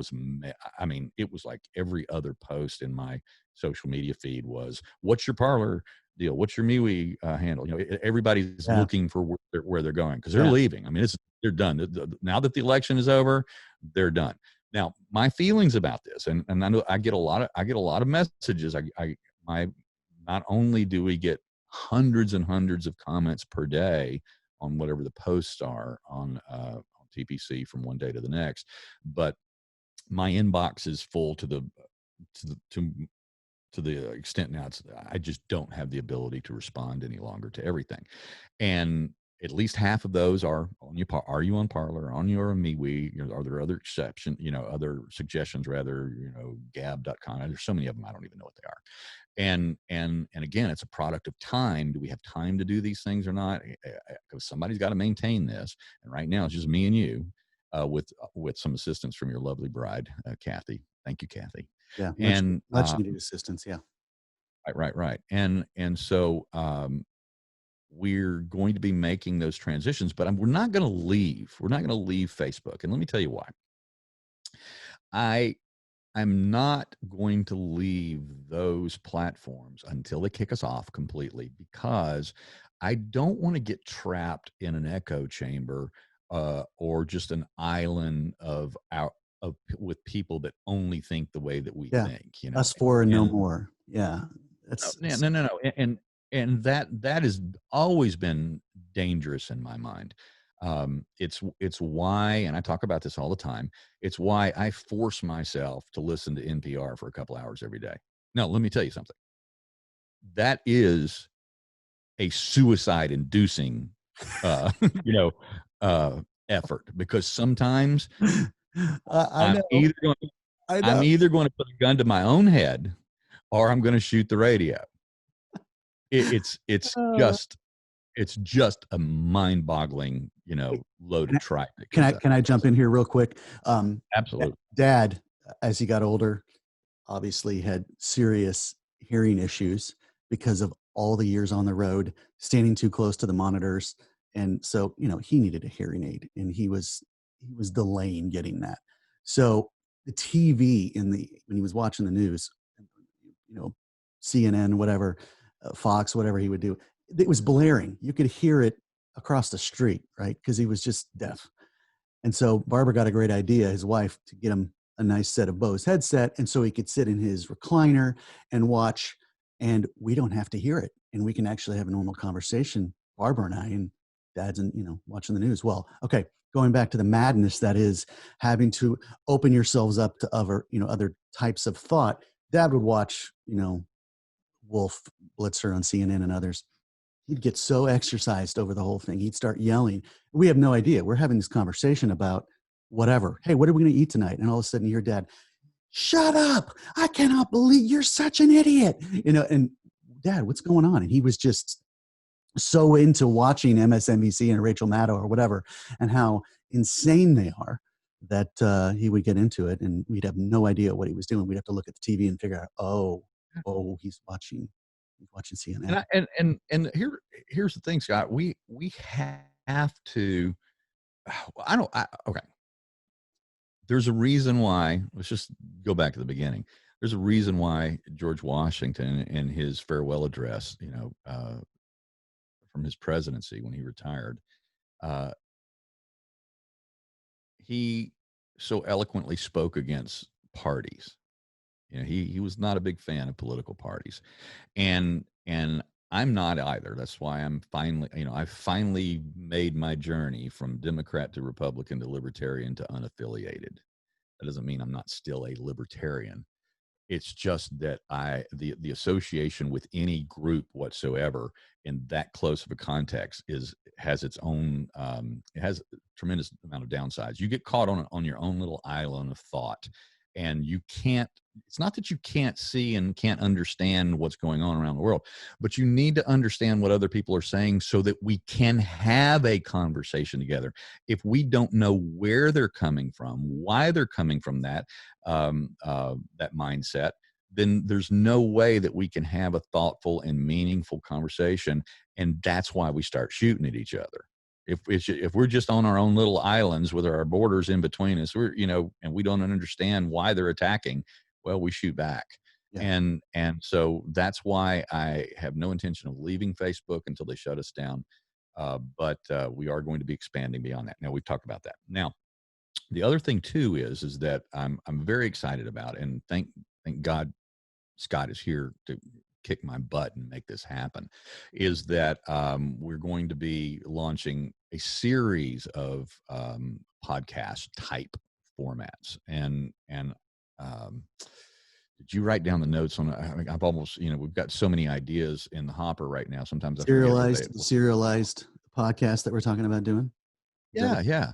Speaker 1: mean, it was like every other post in my social media feed was, "What's your Parler deal? What's your MeWe handle?" Everybody's
Speaker 2: Yeah,
Speaker 1: looking for where they're going, because they're
Speaker 2: yeah,
Speaker 1: leaving. I mean, they're done. Now that the election is over, they're done. Now, my feelings about this, and I know I get a lot of messages. My not only do we get hundreds and hundreds of comments per day on whatever the posts are on TPC from one day to the next, but my inbox is full to the to the extent now I just don't have the ability to respond any longer to everything. And at least half of those are on your are you on Parler, on your MeWe, are there other other suggestions, rather, gab.com. There's so many of them, I don't even know what they are. And again, it's a product of time. Do we have time to do these things or not? Because somebody's got to maintain this. And right now it's just me and you, with some assistance from your lovely bride, Kathy. Thank you, Kathy.
Speaker 2: yeah.
Speaker 1: And
Speaker 2: Much needed assistance. Yeah.
Speaker 1: right. And so we're going to be making those transitions, but we're not going to leave. We're not going to leave Facebook. And let me tell you why. I'm not going to leave those platforms until they kick us off completely, because I don't want to get trapped in an echo chamber, or just an island with people that only think the way that we
Speaker 2: Yeah.
Speaker 1: think,
Speaker 2: Us four and no
Speaker 1: and
Speaker 2: more. Yeah.
Speaker 1: no,
Speaker 2: That's
Speaker 1: no, no, no, and that has always been dangerous in my mind. It's why, and I talk about this all the time. It's why I force myself to listen to NPR for a couple hours every day. Now, let me tell you something. That is a suicide-inducing, uh, you know, effort, because sometimes
Speaker 2: I
Speaker 1: I'm
Speaker 2: know.
Speaker 1: either going,
Speaker 2: I
Speaker 1: I'm
Speaker 2: know.
Speaker 1: either going to put a gun to my own head, or I'm going to shoot the radio. It's
Speaker 2: Uh,
Speaker 1: just a mind-boggling, load
Speaker 2: can
Speaker 1: of
Speaker 2: I
Speaker 1: tripe that
Speaker 2: can
Speaker 1: goes
Speaker 2: I
Speaker 1: out
Speaker 2: can I
Speaker 1: there.
Speaker 2: jump in here real quick?
Speaker 1: Absolutely.
Speaker 2: Dad, as he got older, obviously had serious hearing issues because of all the years on the road, standing too close to the monitors. And so, he needed a hearing aid and he was delaying getting that. So the TV when he was watching the news, you know, CNN, whatever, Fox, whatever he would do, it was blaring. You could hear it across the street, right? Because he was just deaf. And so Barbara got a great idea, his wife, to get him a nice set of Bose headset. And so he could sit in his recliner and watch, and we don't have to hear it. And we can actually have a normal conversation, Barbara and I, and dad's, and, watching the news. Well, okay, going back to the madness that is having to open yourselves up to other types of thought. Dad would watch, Wolf Blitzer on CNN and others. He'd get so exercised over the whole thing. He'd start yelling. We have no idea. We're having this conversation about whatever. Hey, what are we going to eat tonight? And all of a sudden, your dad, shut up. I cannot believe you're such an idiot. And Dad, what's going on? And he was just so into watching MSNBC and Rachel Maddow or whatever, and how insane they are, that he would get into it and we'd have no idea what he was doing. We'd have to look at the TV and figure out, oh, he's watching
Speaker 1: And
Speaker 2: CNN.
Speaker 1: I and here's the thing, Scott. We have to. I don't. Okay. There's a reason why. Let's just go back to the beginning. There's a reason why George Washington, in his farewell address, from his presidency when he retired, uh, he so eloquently spoke against parties. He was not a big fan of political parties, and I'm not either. That's why I finally made my journey from Democrat to Republican to Libertarian to unaffiliated. That doesn't mean I'm not still a libertarian. It's just that the association with any group whatsoever in that close of a context has its own, it has a tremendous amount of downsides. You get caught on your own little island of thought, and you can't. It's not that you can't see and can't understand what's going on around the world, but you need to understand what other people are saying so that we can have a conversation together. If we don't know where they're coming from, why they're coming from that mindset, then there's no way that we can have a thoughtful and meaningful conversation. And that's why we start shooting at each other. If we're just on our own little islands with our borders in between us, and we don't understand why they're attacking, well, we shoot back.
Speaker 2: Yeah.
Speaker 1: And so that's why I have no intention of leaving Facebook until they shut us down. But we are going to be expanding beyond that. Now, we've talked about that. Now, the other thing too is that I'm very excited about, and thank God Scott is here to kick my butt and make this happen, is that we're going to be launching a series of podcast type formats. And did you write down the notes on? I mean, I've almost, we've got so many ideas in the hopper right now. Sometimes I forget what they.
Speaker 2: Serialized podcast that we're talking about doing. Is that
Speaker 1: Yeah,
Speaker 2: what,
Speaker 1: yeah,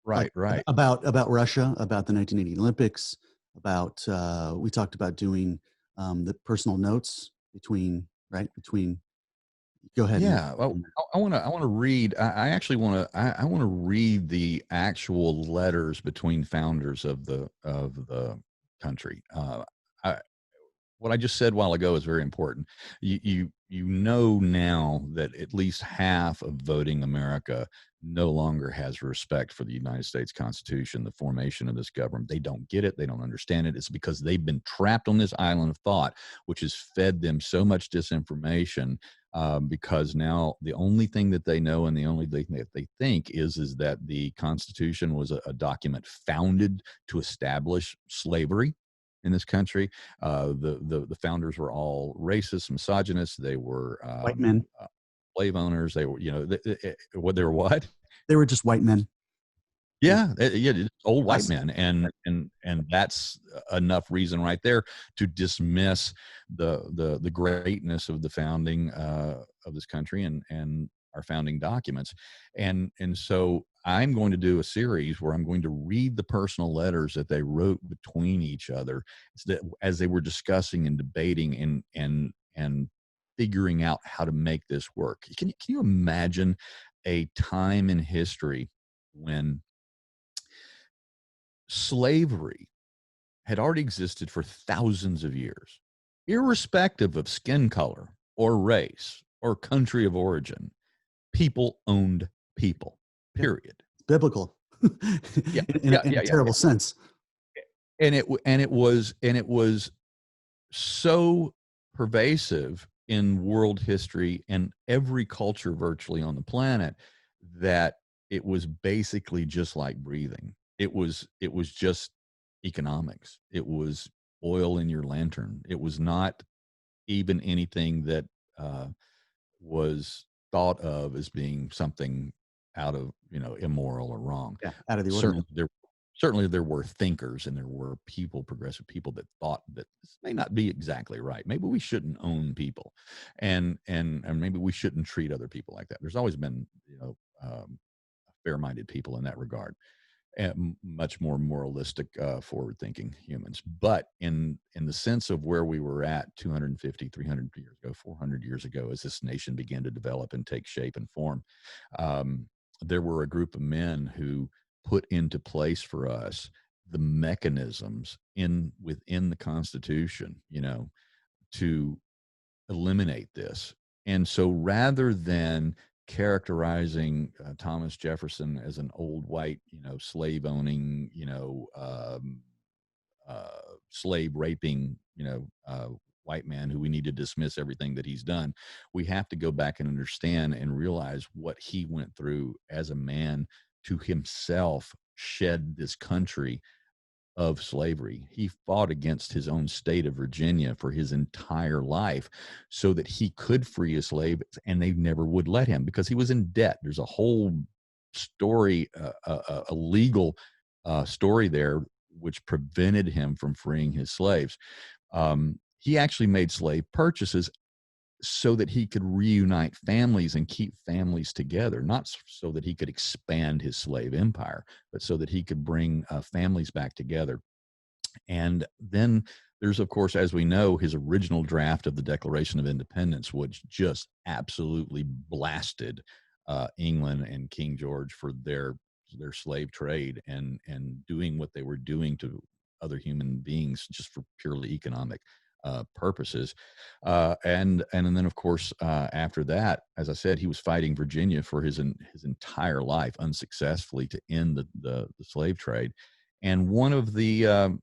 Speaker 2: like,
Speaker 1: right.
Speaker 2: about Russia, about the 1980 Olympics, about we talked about doing the personal notes between. Go ahead and
Speaker 1: Yeah, well, I want to read. I actually want to read the actual letters between founders of the country. I what I just said a while ago is very important. You know now that at least half of voting America no longer has respect for the United States Constitution, the formation of this government. They don't get it. They don't understand it. It's because they've been trapped on this island of thought, which has fed them so much disinformation. Because now the only thing that they know and the only thing that they think is that the Constitution was a document founded to establish slavery in this country. The founders were all racist, misogynist. They were
Speaker 2: White men.
Speaker 1: slave owners. They were, what they were what?
Speaker 2: They were just white men.
Speaker 1: Yeah, just old white
Speaker 2: Us.
Speaker 1: men, and that's enough reason right there to dismiss the greatness of the founding of this country and our founding documents, and so I'm going to do a series where I'm going to read the personal letters that they wrote between each other as they were discussing and debating and figuring out how to make this work. Can you imagine a time in history when slavery had already existed for thousands of years, irrespective of skin color or race or country of origin? People owned people, period.
Speaker 2: It's biblical.
Speaker 1: Yeah,
Speaker 2: in a terrible sense.
Speaker 1: And it was so pervasive in world history and every culture virtually on the planet that it was basically just like breathing. It was just economics. It was oil in your lantern. It was not even anything that was thought of as being something out of immoral or wrong.
Speaker 2: Yeah, out of the ordinary.
Speaker 1: Certainly there were thinkers and there were progressive people that thought that this may not be exactly right. Maybe we shouldn't own people, and maybe we shouldn't treat other people like that. There's always been fair-minded people in that regard, and much more moralistic, forward-thinking humans. But in the sense of where we were at 250, 300 years ago, 400 years ago, as this nation began to develop and take shape and form, there were a group of men who put into place for us the mechanisms within the Constitution, to eliminate this. And so rather than characterizing Thomas Jefferson as an old white, slave owning, slave raping, white man who we need to dismiss everything that he's done, we have to go back and understand and realize what he went through as a man to himself shed this country of slavery. He fought against his own state of Virginia for his entire life so that he could free his slaves, and they never would let him because he was in debt. There's a whole story, a legal story there, which prevented him from freeing his slaves. He actually made slave purchases so that he could reunite families and keep families together, not so that he could expand his slave empire, but so that he could bring families back together. And then there's, of course, as we know, his original draft of the Declaration of Independence, which just absolutely blasted England and King George for their slave trade and doing what they were doing to other human beings just for purely economic purposes. And then, of course, after that, as I said, he was fighting Virginia for his entire life unsuccessfully to end the slave trade. And one of the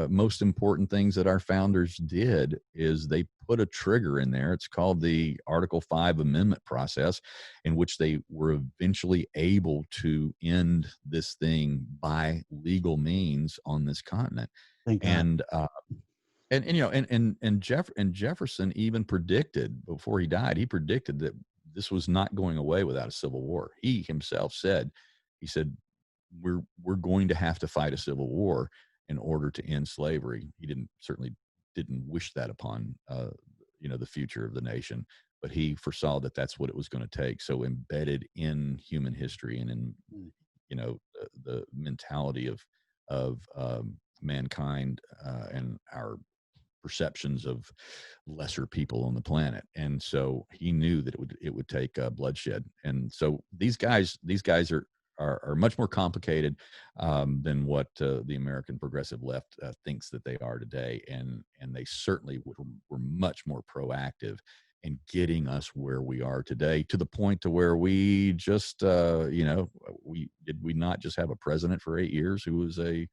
Speaker 1: most important things that our founders did is they put a trigger in there. It's called the Article 5 Amendment process, in which they were eventually able to end this thing by legal means on this continent.
Speaker 2: Thank God.
Speaker 1: And Jefferson even predicted before he died, he predicted that this was not going away without a civil war. He himself said, we're going to have to fight a civil war in order to end slavery. He certainly didn't wish that upon the future of the nation, but he foresaw that that's what it was going to take. So embedded in human history and in the mentality of mankind and our perceptions of lesser people on the planet. And so he knew that it would take bloodshed. And so these guys are are much more complicated than what the American progressive left thinks that they are today, and they certainly were much more proactive in getting us where we are today, to the point to where we just we not just have a president for 8 years who was an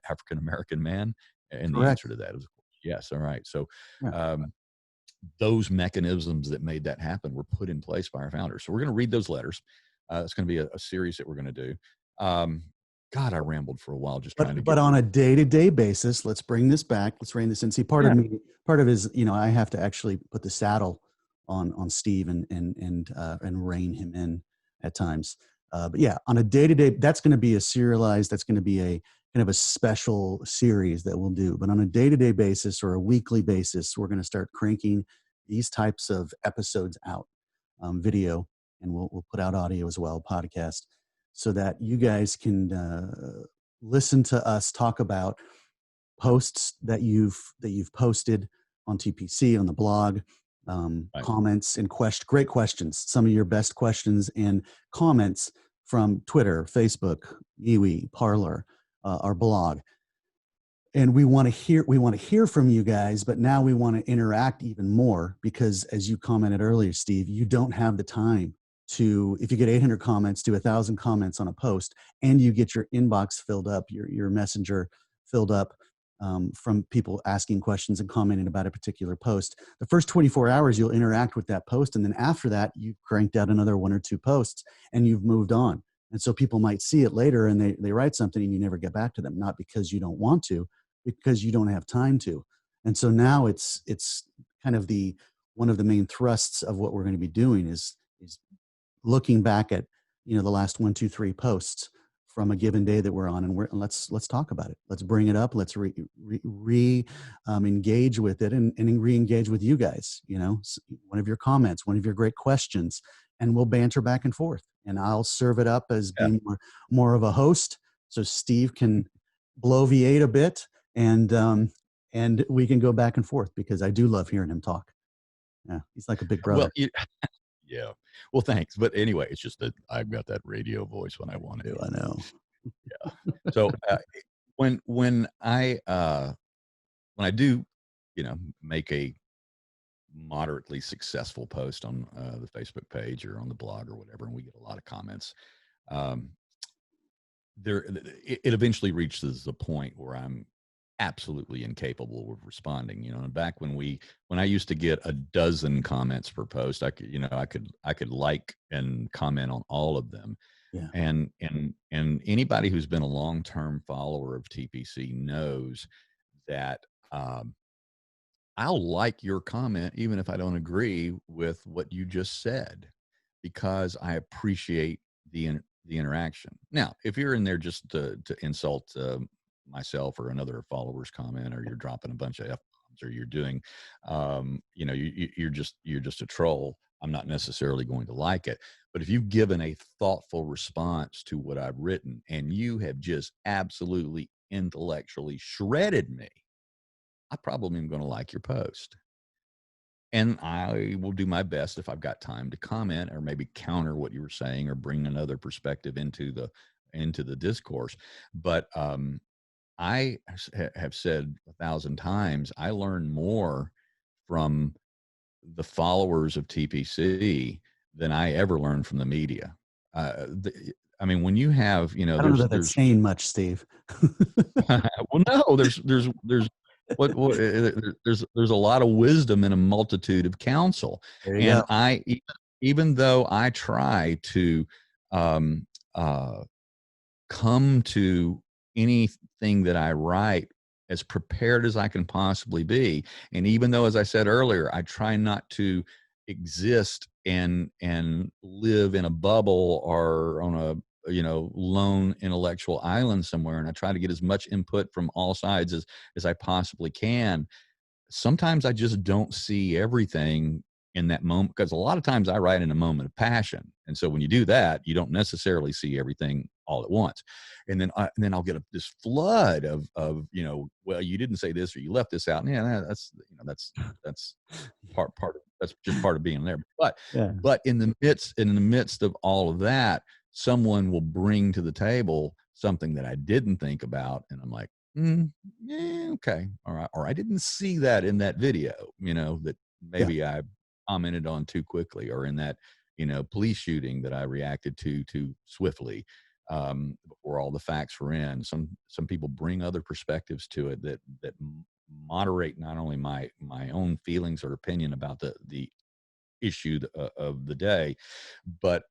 Speaker 1: African American man, and the
Speaker 2: Correct.
Speaker 1: answer to that is, of course, yes. All right, so.
Speaker 2: Yeah.
Speaker 1: Those mechanisms that made that happen were put in place by our founders. So we're going to read those letters. It's going to be a series that we're going to do. God, I rambled for a while just trying to
Speaker 2: But
Speaker 1: get
Speaker 2: on
Speaker 1: through.
Speaker 2: a day-to-day basis, let's bring this back. Let's rein this in. See, part of his, I have to actually put the saddle on Steve and rein him in at times. But yeah, on a day-to-day, that's going to be a serialized. That's going to be a kind of a special series that we'll do. But on a day-to-day basis or a weekly basis, we're going to start cranking these types of episodes out, video, and we'll put out audio as well, podcast, so that you guys can listen to us talk about posts that you've posted on TPC, on the blog,
Speaker 1: Right.
Speaker 2: comments and great questions, some of your best questions and comments from Twitter, Facebook, MeWe, Parler, our blog. And we want to hear from you guys, but now we want to interact even more, because as you commented earlier, Steve, you don't have the time to, if you get 800 comments, do 1,000 comments on a post, and you get your inbox filled up, your messenger filled up, from people asking questions and commenting about a particular post. The first 24 hours, you'll interact with that post. And then after that, you've cranked out another 1 or 2 posts and you've moved on. And so people might see it later and they write something and you never get back to them, not because you don't want to, because you don't have time to. And so now it's kind of one of the main thrusts of what we're going to be doing is looking back at, the last 1, 2, 3 posts from a given day that we're on, and let's talk about it. Let's bring it up. Let's engage with it and re-engage with you guys. One of your comments, one of your great questions, and we'll banter back and forth. And I'll serve it up as being more of a host, so Steve can bloviate a bit, and we can go back and forth, because I do love hearing him talk. Yeah, he's like a big brother.
Speaker 1: Well, yeah. Well, thanks. But anyway, it's just that I've got that radio voice when I want to.
Speaker 2: I know.
Speaker 1: Yeah. So when I do, make a moderately successful post on the Facebook page or on the blog or whatever, and we get a lot of comments, it eventually reaches the point where I'm absolutely incapable of responding. And back when I used to get a dozen comments per post, I could like and comment on all of them.
Speaker 2: Yeah.
Speaker 1: And anybody who's been a long-term follower of TPC knows that I'll like your comment even if I don't agree with what you just said, because I appreciate the interaction. Now, if you're in there just to insult myself or another follower's comment, or you're dropping a bunch of F-bombs, or you're doing, you're just a troll, I'm not necessarily going to like it. But if you've given a thoughtful response to what I've written, and you have just absolutely intellectually shredded me, I probably am going to like your post. And I will do my best, if I've got time, to comment or maybe counter what you were saying, or bring another perspective into the discourse. But I have said 1,000 times, I learn more from the followers of TPC than I ever learned from the media. When you have,
Speaker 2: I don't know that that's saying much, Steve.
Speaker 1: well, no, there's there's a lot of wisdom in a multitude of counsel.
Speaker 2: There you go.
Speaker 1: I, even though I try to come to anything that I write as prepared as I can possibly be, and even though, as I said earlier, I try not to exist and live in a bubble or on a lone intellectual island somewhere, and I try to get as much input from all sides as I possibly can, sometimes I just don't see everything in that moment, because a lot of times I write in a moment of passion. And so when you do that, you don't necessarily see everything all at once. And then I'll get this flood of, well, you didn't say this, or you left this out. And yeah, that's part of, that's just part of being there. But in the midst of all of that, someone will bring to the table something that I didn't think about, and I'm like, yeah, okay, all right, or I didn't see that in that video, that
Speaker 2: Yeah.
Speaker 1: maybe I commented on too quickly, or in that, police shooting that I reacted to too swiftly, before all the facts were in. Some people bring other perspectives to it that moderate not only my own feelings or opinion about the issue of the day, but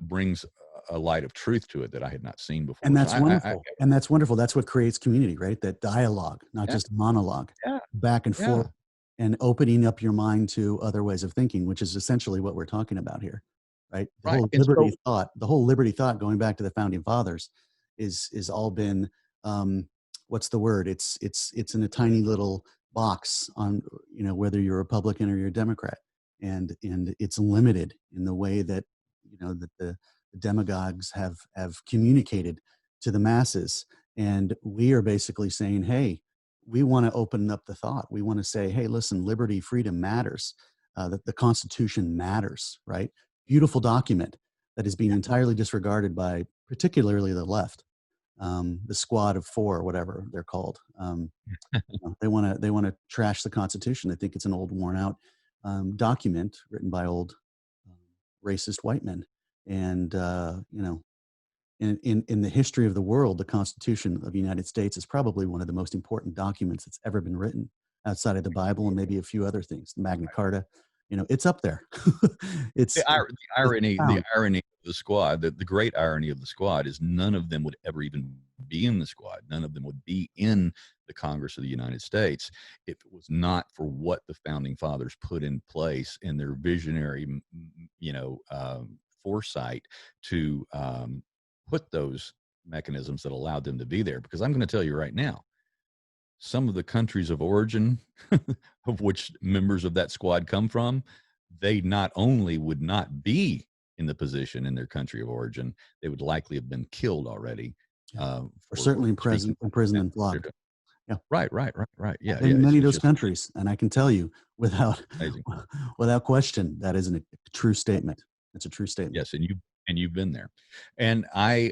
Speaker 1: brings a light of truth to it that I had not seen
Speaker 2: And
Speaker 1: before. So
Speaker 2: that's wonderful. And that's wonderful. That's what creates community, right? That dialogue, not
Speaker 1: yeah,
Speaker 2: just monologue,
Speaker 1: yeah,
Speaker 2: back and
Speaker 1: yeah,
Speaker 2: forth, and opening up your mind to other ways of thinking, which is essentially what we're talking about here, right?
Speaker 1: right. And so,
Speaker 2: The whole liberty thought, going back to the founding fathers, is all been, what's the word? It's in a tiny little box on, whether you're a Republican or you're a Democrat, and it's limited in the way that, that the demagogues have communicated to the masses. And we are basically saying, hey, we want to open up the thought. We want to say, hey, listen, liberty, freedom matters. That the Constitution matters, right? Beautiful document that is being entirely disregarded by particularly the left, the Squad of Four, or whatever they're called. They want to trash the Constitution. They think it's an old, worn out document written by old um, racist white men. And in the history of the world, the Constitution of the United States is probably one of the most important documents that's ever been written, outside of the Bible and maybe a few other things. The Magna Carta, it's up there.
Speaker 1: the,
Speaker 2: it's
Speaker 1: ir- the
Speaker 2: it's
Speaker 1: irony the
Speaker 2: found.
Speaker 1: irony of the Squad, the great irony of the Squad, is none of them would ever even be in the Squad. None of them would be in the Congress of the United States if it was not for what the founding fathers put in place in their visionary, foresight to put those mechanisms that allowed them to be there. Because I'm going to tell you right now, some of the countries of origin of which members of that Squad come from, they not only would not be in the position in their country of origin, they would likely have been killed already,
Speaker 2: Yeah. Or
Speaker 1: for
Speaker 2: certainly
Speaker 1: speaking.
Speaker 2: imprisoned and flogged. Yeah.
Speaker 1: Right, right, right, right. Yeah,
Speaker 2: I've been
Speaker 1: yeah.
Speaker 2: in many of
Speaker 1: It's
Speaker 2: those
Speaker 1: just
Speaker 2: countries, and I can tell you without
Speaker 1: amazing.
Speaker 2: without question, that isn't a true statement. It's a true statement.
Speaker 1: Yes, and you've been there. And I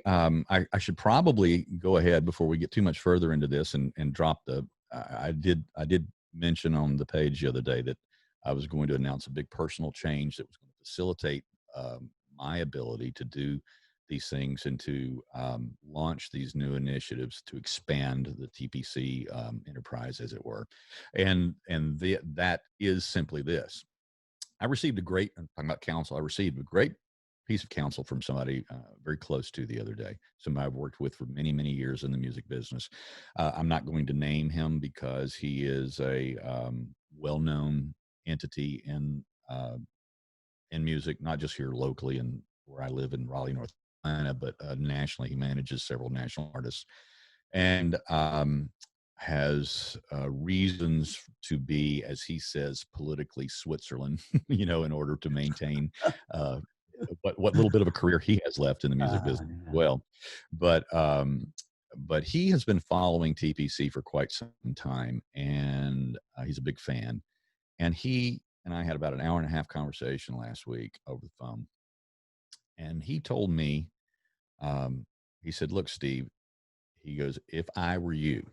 Speaker 1: should probably go ahead before we get too much further into this and drop the. I did mention on the page the other day that I was going to announce a big personal change that was going to facilitate my ability to do these things and to launch these new initiatives to expand the TPC enterprise, as it were. And that is simply this. I received a great, I'm talking about counsel, I received a great piece of counsel from somebody very close to the other day, somebody I've worked with for many, many years in the music business. I'm not going to name him because he is a well-known entity in music, not just here locally and where I live in Raleigh, North Carolina, but nationally. He manages several national artists and has reasons to be, as he says, politically Switzerland, in order to maintain uh, what little bit of a career he has left in the music business as
Speaker 2: Yeah.
Speaker 1: well. But he has been following TPC for quite some time, and he's a big fan. And he and I had about an hour and a half conversation last week over the phone, and he told me, he said, "Look, Steve," he goes, "if I were you,"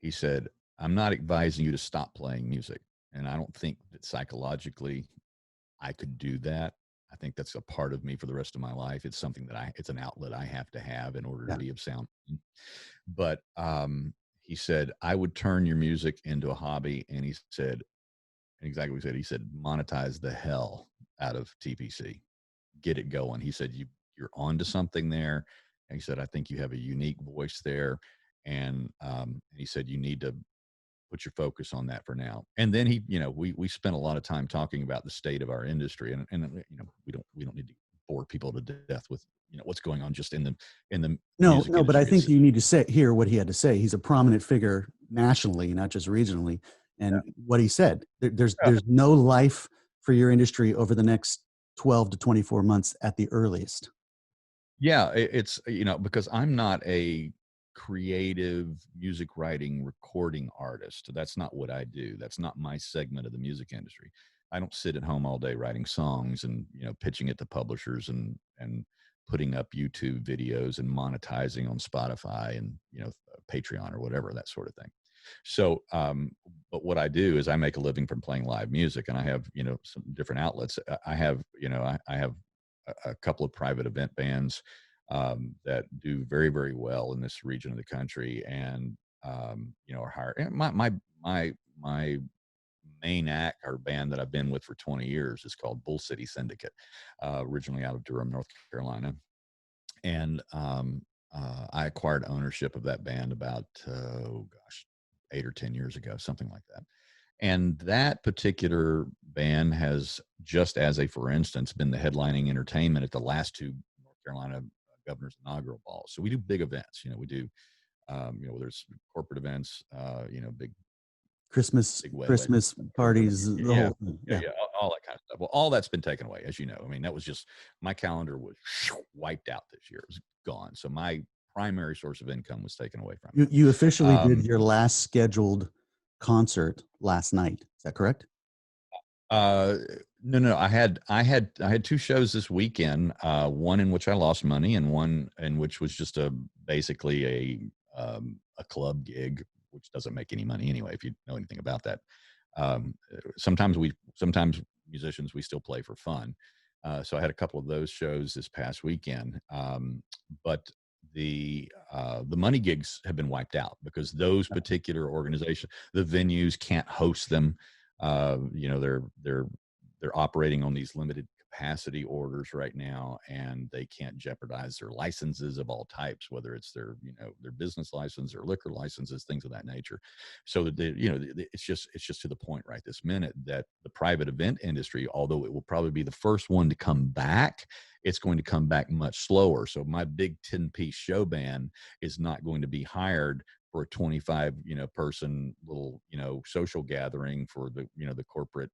Speaker 1: he said, "I'm not advising you to stop playing music. And I don't think that psychologically I could do that. I think that's a part of me for the rest of my life. It's something that it's an outlet I have to have in order to
Speaker 2: Yeah.
Speaker 1: be of sound. But he said, I would turn your music into a hobby." And he said, exactly what he said, monetize the hell out of TPC, get it going. He said, you're onto something there. And he said, I think you have a unique voice there. And he said, you need to put your focus on that for now. And then we spent a lot of time talking about the state of our industry, and we don't need to bore people to death with what's going on just in the
Speaker 2: No,
Speaker 1: music
Speaker 2: no, but I
Speaker 1: industry.
Speaker 2: think you need to hear what he had to say. He's a prominent figure nationally, not just regionally. And what he said, there's no life for your industry over the next 12 to 24 months at the earliest.
Speaker 1: Yeah, it's because I'm not a creative music writing recording artist. That's not what I do. That's not my segment of the music industry. I don't sit at home all day writing songs and pitching it to publishers and putting up YouTube videos and monetizing on Spotify and, Patreon or whatever, that sort of thing. So, but what I do is I make a living from playing live music, and I have, some different outlets. I have, I have a couple of private event bands that do very, very well in this region of the country, and are hired. And my main act or band that I've been with for 20 years is called Bull City Syndicate, originally out of Durham, North Carolina, and I acquired ownership of that band about 8 or 10 years ago, something like that. And that particular band has, just as a for instance, been the headlining entertainment at the last two North Carolina governor's inaugural balls. So we do big events. We do, whether it's corporate events, big
Speaker 2: Christmas
Speaker 1: weddings,
Speaker 2: parties, the
Speaker 1: yeah,
Speaker 2: whole thing.
Speaker 1: yeah, yeah, all that kind of stuff. Well, all that's been taken away, as you know. I mean, that was just, my calendar was wiped out this year. It was gone. So my primary source of income was taken away from me.
Speaker 2: You officially did
Speaker 1: Um,
Speaker 2: your last scheduled concert last night. Is that correct?
Speaker 1: Uh, no. I had two shows this weekend. One in which I lost money, and one in which was just basically a club gig, which doesn't make any money anyway. If you know anything about that, sometimes musicians, we still play for fun. So I had a couple of those shows this past weekend, but the money gigs have been wiped out because those particular organizations, the venues, can't host them. They're operating on these limited capacity orders right now, and they can't jeopardize their licenses of all types, whether it's their business license or liquor licenses, things of that nature. So that it's just to the point right this minute that the private event industry, although it will probably be the first one to come back, it's going to come back much slower. So my big 10-piece show band is not going to be hired for a 25 person little social gathering for the corporate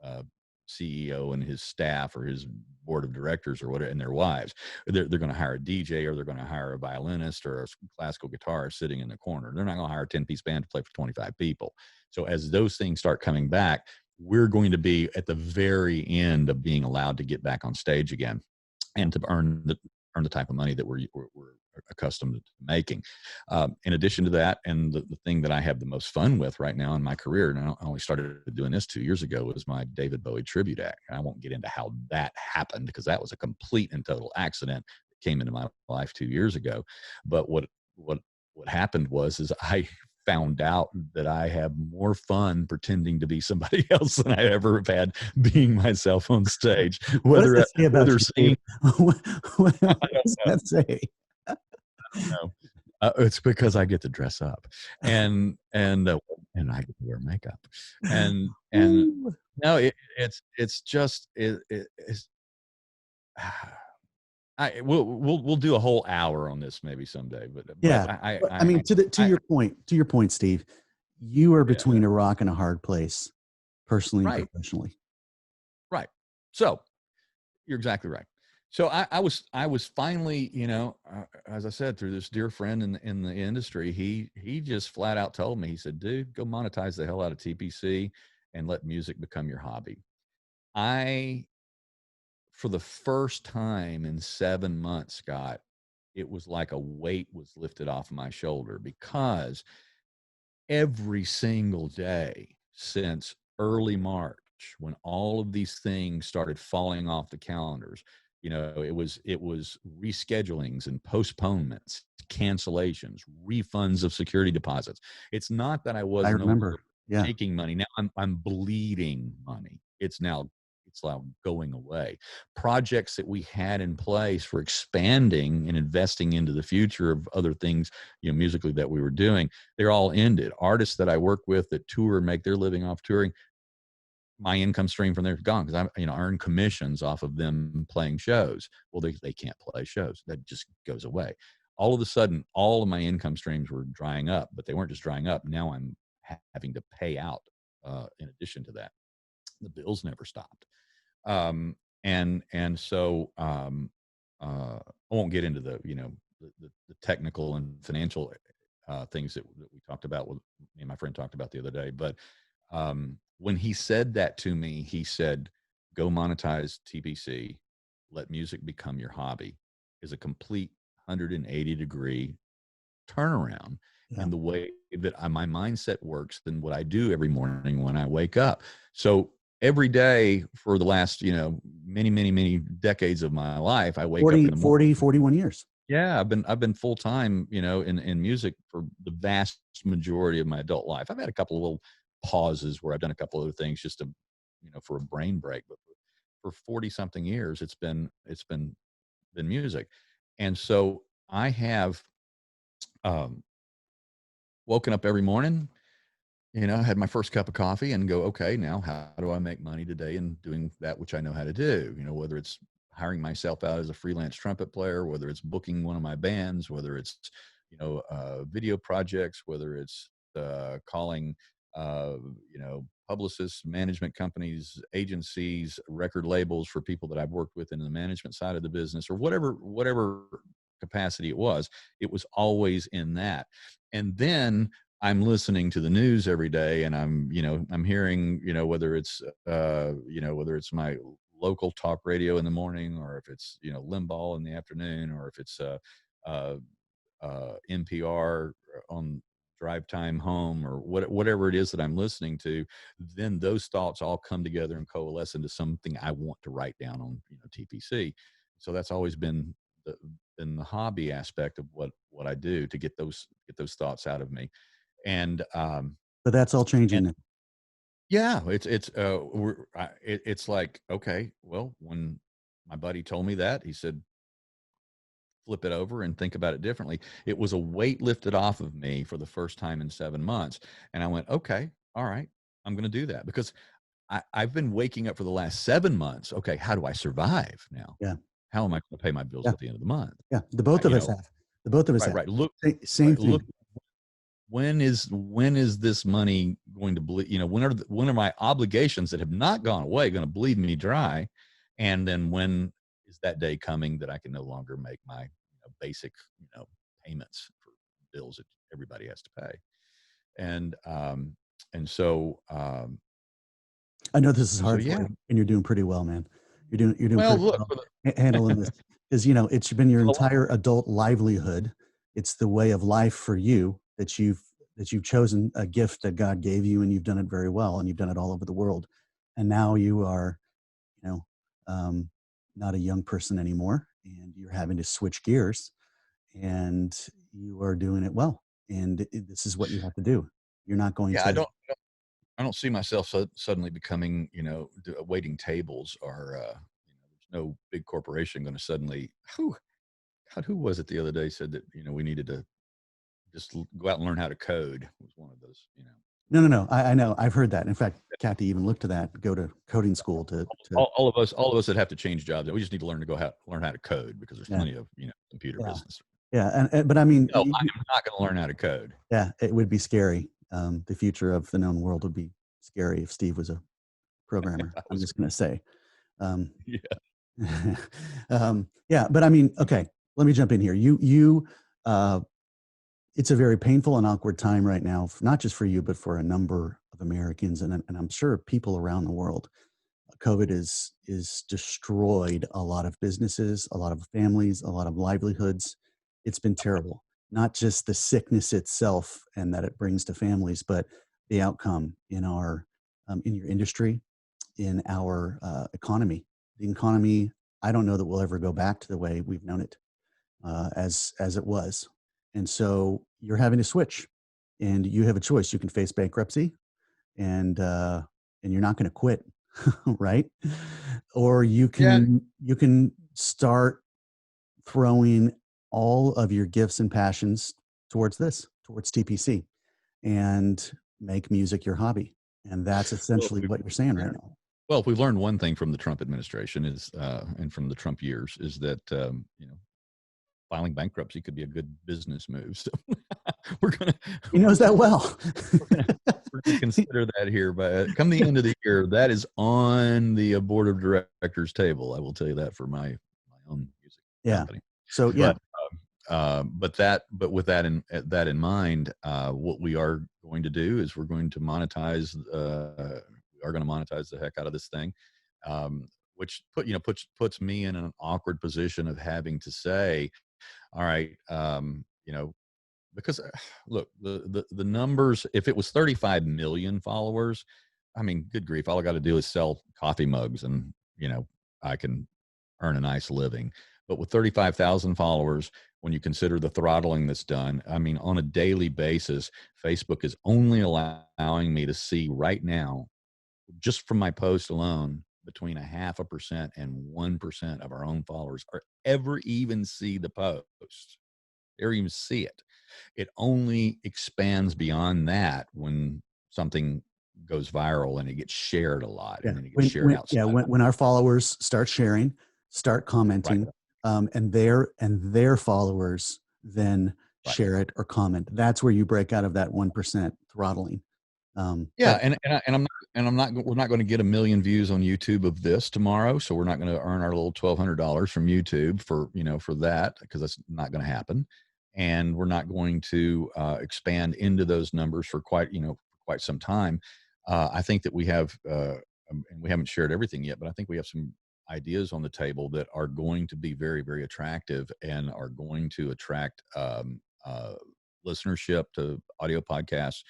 Speaker 1: uh, CEO and his staff or his board of directors or whatever, and their wives. They're going to hire a DJ, or they're going to hire a violinist or a classical guitarist sitting in the corner. They're not going to hire a 10-piece band to play for 25 people. So as those things start coming back, we're going to be at the very end of being allowed to get back on stage again and to earn the type of money that we're accustomed to making. In addition to that, and the thing that I have the most fun with right now in my career, and I only started doing this 2 years ago, was my David Bowie tribute act. And I won't get into how that happened because that was a complete and total accident that came into my life 2 years ago. But what happened is I found out that I have more fun pretending to be somebody else than I ever have had being myself on stage.
Speaker 2: What does that say about you,
Speaker 1: Seeing,
Speaker 2: what does that say?
Speaker 1: know. It's because I get to dress up, and I get to wear makeup, and no, it's just it's. We'll do a whole hour on this maybe someday, but
Speaker 2: Yeah, but I mean, to your point, Steve, you are between a rock and a hard place, personally and
Speaker 1: right,
Speaker 2: professionally.
Speaker 1: right. So you're exactly right. So I was finally, as I said, through this dear friend in the industry, he just flat out told me, he said, dude, go monetize the hell out of TPC and let music become your hobby. For the first time in 7 months, Scott, it was like a weight was lifted off my shoulder, because every single day since early March, when all of these things started falling off the calendars, it was reschedulings and postponements, cancellations, refunds of security deposits. It's not that I
Speaker 2: I
Speaker 1: was no
Speaker 2: remember.
Speaker 1: longer
Speaker 2: Yeah.
Speaker 1: making money. Now I'm bleeding money. It's now going away. Projects that we had in place for expanding and investing into the future of other things, musically, that we were doing, they're all ended. Artists that I work with that tour and make their living off touring, my income stream from there is gone, because I earn commissions off of them playing shows. Well, they can't play shows. That just goes away. All of a sudden, all of my income streams were drying up, but they weren't just drying up. Now I'm having to pay out. In addition to that, the bills never stopped. And so I won't get into the technical and financial things that we talked about, with me and my friend talked about the other day. But when he said that to me, he said, go monetize TBC let music become your hobby is a complete 180-degree turnaround
Speaker 2: Yeah.
Speaker 1: in the way that my mindset works than what I do every morning when I wake up. So every day for the last, many, many, many decades of my life, I wake up in
Speaker 2: 40,
Speaker 1: the morning.
Speaker 2: 40, 41 years.
Speaker 1: Yeah, I've been full time, in music for the vast majority of my adult life. I've had a couple of little pauses where I've done a couple other things just to, for a brain break. But for 40 something years, it's been music, and so I have um, woken up every morning, had my first cup of coffee and go, okay, now how do I make money today in doing that which I know how to do? Whether it's hiring myself out as a freelance trumpet player, whether it's booking one of my bands, whether it's, video projects, whether it's calling, uh, publicists, management companies, agencies, record labels for people that I've worked with in the management side of the business, or whatever capacity it was always in that. And then I'm listening to the news every day, and I'm hearing, whether it's my local talk radio in the morning, or if it's, Limbaugh in the afternoon, or if it's uh, NPR on drive time home, or whatever it is that I'm listening to, then those thoughts all come together and coalesce into something I want to write down on, TPC. So that's always been the hobby aspect of what I do to get those thoughts out of me. And
Speaker 2: But that's all changing
Speaker 1: and
Speaker 2: now.
Speaker 1: yeah, it's like, okay, well, when my buddy told me that, he said, flip it over and think about it differently. It was a weight lifted off of me for the first time in 7 months. And I went, okay, all right, I'm going to do that, because I've been waking up for the last 7 months. Okay, how do I survive now?
Speaker 2: Yeah.
Speaker 1: How am I going to pay my bills
Speaker 2: Yeah.
Speaker 1: at the end of the month?
Speaker 2: Yeah. The both
Speaker 1: I,
Speaker 2: of
Speaker 1: you
Speaker 2: us
Speaker 1: know,
Speaker 2: have. The both of us
Speaker 1: right,
Speaker 2: have.
Speaker 1: right. Look,
Speaker 2: Same
Speaker 1: right. Look,
Speaker 2: thing.
Speaker 1: when is this money going to bleed? When are my obligations that have not gone away going to bleed me dry? And then when is that day coming that I can no longer make my basic payments for bills that everybody has to pay? And and so
Speaker 2: I know this is
Speaker 1: and so
Speaker 2: hard for
Speaker 1: yeah.
Speaker 2: you, and you're doing pretty well, man. You're doing
Speaker 1: Well,
Speaker 2: pretty
Speaker 1: look
Speaker 2: well
Speaker 1: for the
Speaker 2: handling this, because it's been your
Speaker 1: for the last,
Speaker 2: entire adult livelihood. It's the way of life for you that you've chosen a gift that God gave you, and you've done it very well, and you've done it all over the world. And now you are, you know, um, not a young person anymore, and you're having to switch gears, and you are doing it well. And this is what you have to do. You're not going
Speaker 1: yeah. I
Speaker 2: to.
Speaker 1: don't see myself suddenly becoming, waiting tables, or there's no big corporation going to suddenly. God, who was it the other day said that we needed to just go out and learn how to code? It was one of those.
Speaker 2: No, no, no. I know. I've heard that. In fact, Kathy even looked to that. Go to coding school to.
Speaker 1: All of us that have to change jobs, we just need to learn how to code, because there's
Speaker 2: Yeah,
Speaker 1: plenty of computer
Speaker 2: yeah,
Speaker 1: business.
Speaker 2: yeah. And but I mean,
Speaker 1: No, I am not going to learn how to code.
Speaker 2: yeah, it would be scary. The future of the known world would be scary if Steve was a programmer.
Speaker 1: I
Speaker 2: I'm
Speaker 1: was
Speaker 2: just going to say. Um,
Speaker 1: Yeah.
Speaker 2: yeah, but I mean, okay. Let me jump in here. Uh, it's a very painful and awkward time right now, not just for you, but for a number of Americans, and I'm sure people around the world. COVID is destroyed a lot of businesses, a lot of families, a lot of livelihoods. It's been terrible. Not just the sickness itself and that it brings to families, but the outcome in your industry, in our economy. The economy, I don't know that we'll ever go back to the way we've known it as it was. And so you're having to switch, and you have a choice. You can face bankruptcy, and you're not going to quit, right? Or
Speaker 1: Yeah.
Speaker 2: you can start throwing all of your gifts and passions towards TPC, and make music your hobby. And that's
Speaker 1: Well,
Speaker 2: essentially what you're saying
Speaker 1: yeah.
Speaker 2: right now.
Speaker 1: Well, if we've learned one thing from the Trump administration and from the Trump years, is that filing bankruptcy could be a good business move. So we're gonna
Speaker 2: He knows that well.
Speaker 1: we're gonna we're gonna consider that here. But come the end of the year, that is on the board of directors table. I will tell you that for my own music
Speaker 2: Yeah.
Speaker 1: company.
Speaker 2: So yeah.
Speaker 1: But but with that in mind, what we are going to do is we're going to monetize. We are going to monetize the heck out of this thing. Um, puts me in an awkward position of having to say, all right, because look, the numbers, if it was 35 million followers, I mean, good grief, all I got to do is sell coffee mugs and, I can earn a nice living. But with 35,000 followers, when you consider the throttling that's done, I mean, on a daily basis, Facebook is only allowing me to see right now, just from my post alone, between 0.5% and 1% of our own followers are ever even see the post, or even see it. It only expands beyond that when something goes viral and it gets shared a lot,
Speaker 2: Yeah.
Speaker 1: and then it gets shared outside.
Speaker 2: When our followers start sharing, start
Speaker 1: Right,
Speaker 2: commenting, and their followers then
Speaker 1: right.
Speaker 2: share it or comment. That's where you break out of that 1% throttling.
Speaker 1: Yeah,
Speaker 2: But
Speaker 1: we're not going to get 1 million views on YouTube of this tomorrow, so we're not going to earn our little $1,200 from YouTube for that, because that's not going to happen, and we're not going to expand into those numbers for quite some time. I think that we have, and we haven't shared everything yet, but I think we have some ideas on the table that are going to be very, very attractive and are going to attract listenership to audio podcasts,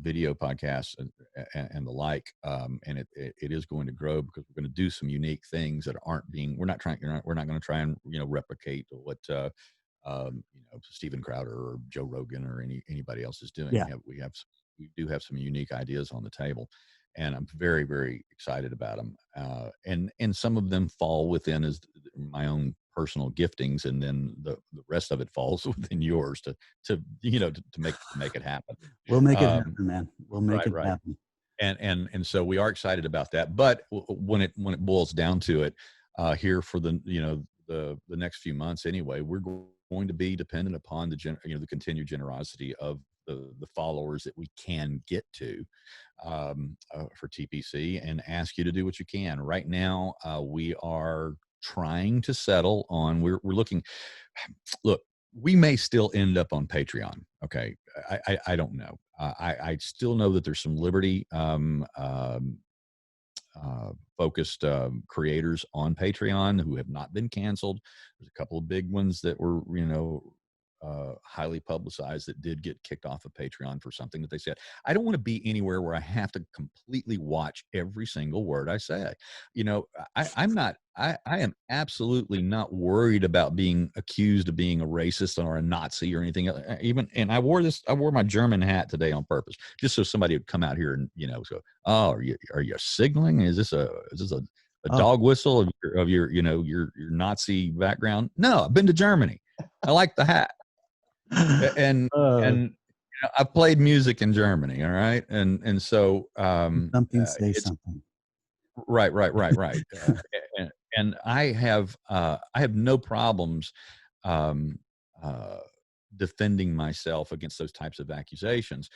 Speaker 1: video podcasts, and the like. And it is going to grow, because we're going to do some unique things that we're not going to try and, replicate what, Steven Crowder or Joe Rogan or anybody else is doing.
Speaker 2: yeah,
Speaker 1: We do have some unique ideas on the table, and I'm very, very excited about them. And some of them fall within as my own personal giftings, and then the rest of it falls within yours to make it happen.
Speaker 2: we'll make it happen,
Speaker 1: Um,
Speaker 2: man. We'll make
Speaker 1: right,
Speaker 2: it
Speaker 1: right.
Speaker 2: happen.
Speaker 1: And so we are excited about that. But when it boils down to it, here for the next few months anyway, we're going to be dependent upon the continued generosity of the followers that we can get to, for TPC, and ask you to do what you can. Right now, we are trying to settle on. We're looking. Look, we may still end up on Patreon. Okay, I don't know. I still know that there's some Liberty focused creators on Patreon who have not been canceled. There's a couple of big ones that were, highly publicized, that did get kicked off of Patreon for something that they said. I don't want to be anywhere where I have to completely watch every single word I say. I am absolutely not worried about being accused of being a racist or a Nazi or anything. And I wore my German hat today on purpose, just so somebody would come out here and, go, oh, are you signaling? Is this a
Speaker 2: Oh,
Speaker 1: dog whistle of your Nazi background? No, I've been to Germany. I like the hat. And
Speaker 2: uh,
Speaker 1: I've played music in Germany. All right. And so,
Speaker 2: something, say
Speaker 1: it's
Speaker 2: something.
Speaker 1: right. And, I have no problems, um, uh, defending myself against those types of accusations,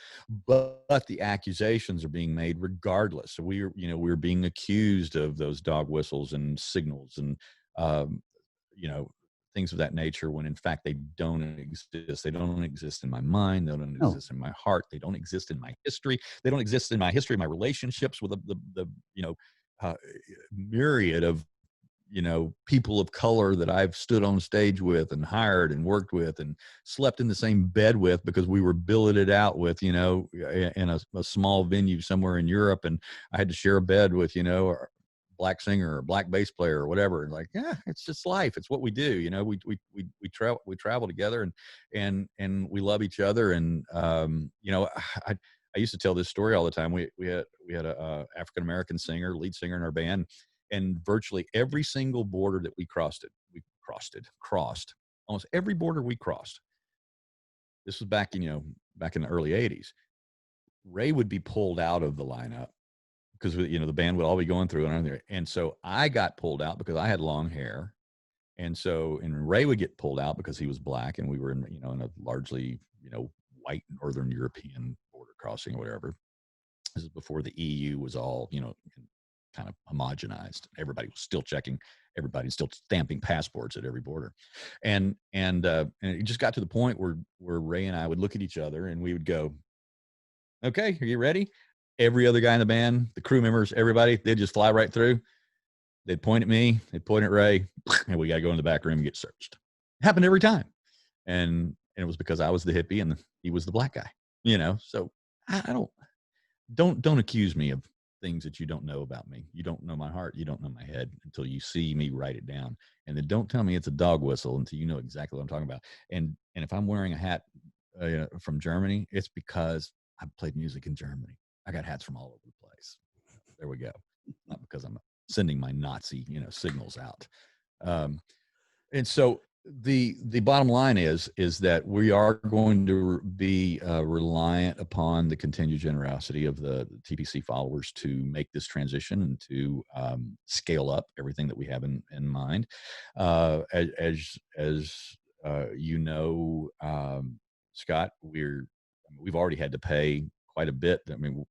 Speaker 1: but the accusations are being made regardless. So we're being accused of those dog whistles and signals and, um, you know, things of that nature, when in fact they don't exist. They don't exist in my mind. They don't
Speaker 2: No,
Speaker 1: exist in my heart. They don't exist in my history. They don't exist in my history, my relationships with the uh, myriad of, people of color that I've stood on stage with and hired and worked with and slept in the same bed with, because we were billeted out with, in a small venue somewhere in Europe. And I had to share a bed with, a black singer or black bass player or whatever. And like, yeah, it's just life. It's what we do. We travel together, and we love each other. And, I used to tell this story all the time. We had a African-American singer, lead singer in our band, and virtually every single border that we crossed almost every border we crossed. This was back in the early 80s. Ray would be pulled out of the lineup because, the band would all be going through and so I got pulled out because I had long hair. And Ray would get pulled out because he was black, and we were in a largely, white Northern European border crossing or whatever. This is before the EU was all, kind of homogenized. Everybody was still checking. Everybody's still stamping passports at every border. And it just got to the point where Ray and I would look at each other and we would go, okay, are you ready? Every other guy in the band, the crew members, everybody, they'd just fly right through. They'd point at me, they'd point at Ray, and we got to go in the back room and get searched. It happened every time. And it was because I was the hippie and he was the black guy, So I don't accuse me of things that you don't know about me. You don't know my heart. You don't know my head until you see me write it down. And then don't tell me it's a dog whistle until you know exactly what I'm talking about. And if I'm wearing a hat from Germany, it's because I played music in Germany. I got hats from all over the place. There we go. Not because I'm sending my Nazi, signals out. And so the bottom line is that we are going to be reliant upon the continued generosity of the TPC followers to make this transition and to scale up everything that we have in mind. As Scott, we've already had to pay quite a bit. I mean,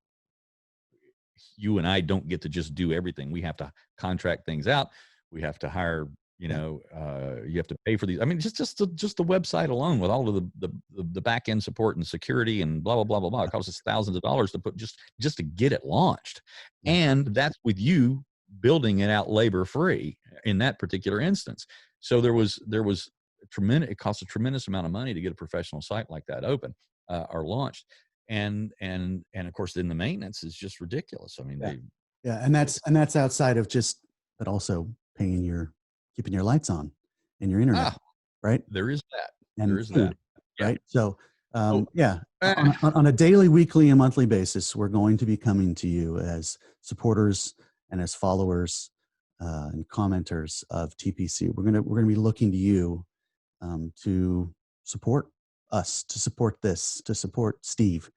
Speaker 1: you and I don't get to just do everything. We have to contract things out. We have to hire, you have to pay for these. I mean, just the website alone with all of the back end support and security and blah, blah, blah, blah, blah. It costs us thousands of dollars to put just to get it launched. And that's with you building it out labor free in that particular instance. So there was tremendous, it costs a tremendous amount of money to get a professional site like that open or launched. And of course, then the maintenance is just ridiculous. I mean,
Speaker 2: and that's outside of just, but also keeping your lights on and your internet, right?
Speaker 1: There is that.
Speaker 2: And
Speaker 1: there is
Speaker 2: food,
Speaker 1: that.
Speaker 2: right? So, on a daily, weekly, and monthly basis, we're going to be coming to you as supporters and as followers and commenters of TPC. We're gonna be looking to you to support us, to support this, to support Steve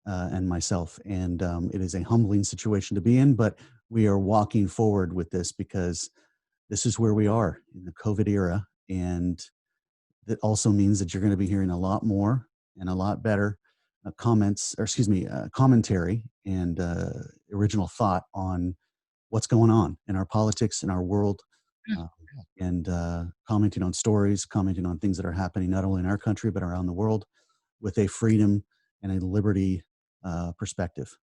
Speaker 2: and myself. And it is a humbling situation to be in, but we are walking forward with this because this is where we are in the COVID era. And that also means that you're going to be hearing a lot more and a lot better commentary and original thought on what's going on in our politics, in our world, and commenting on stories, commenting on things that are happening not only in our country, but around the world with a freedom and a liberty perspective.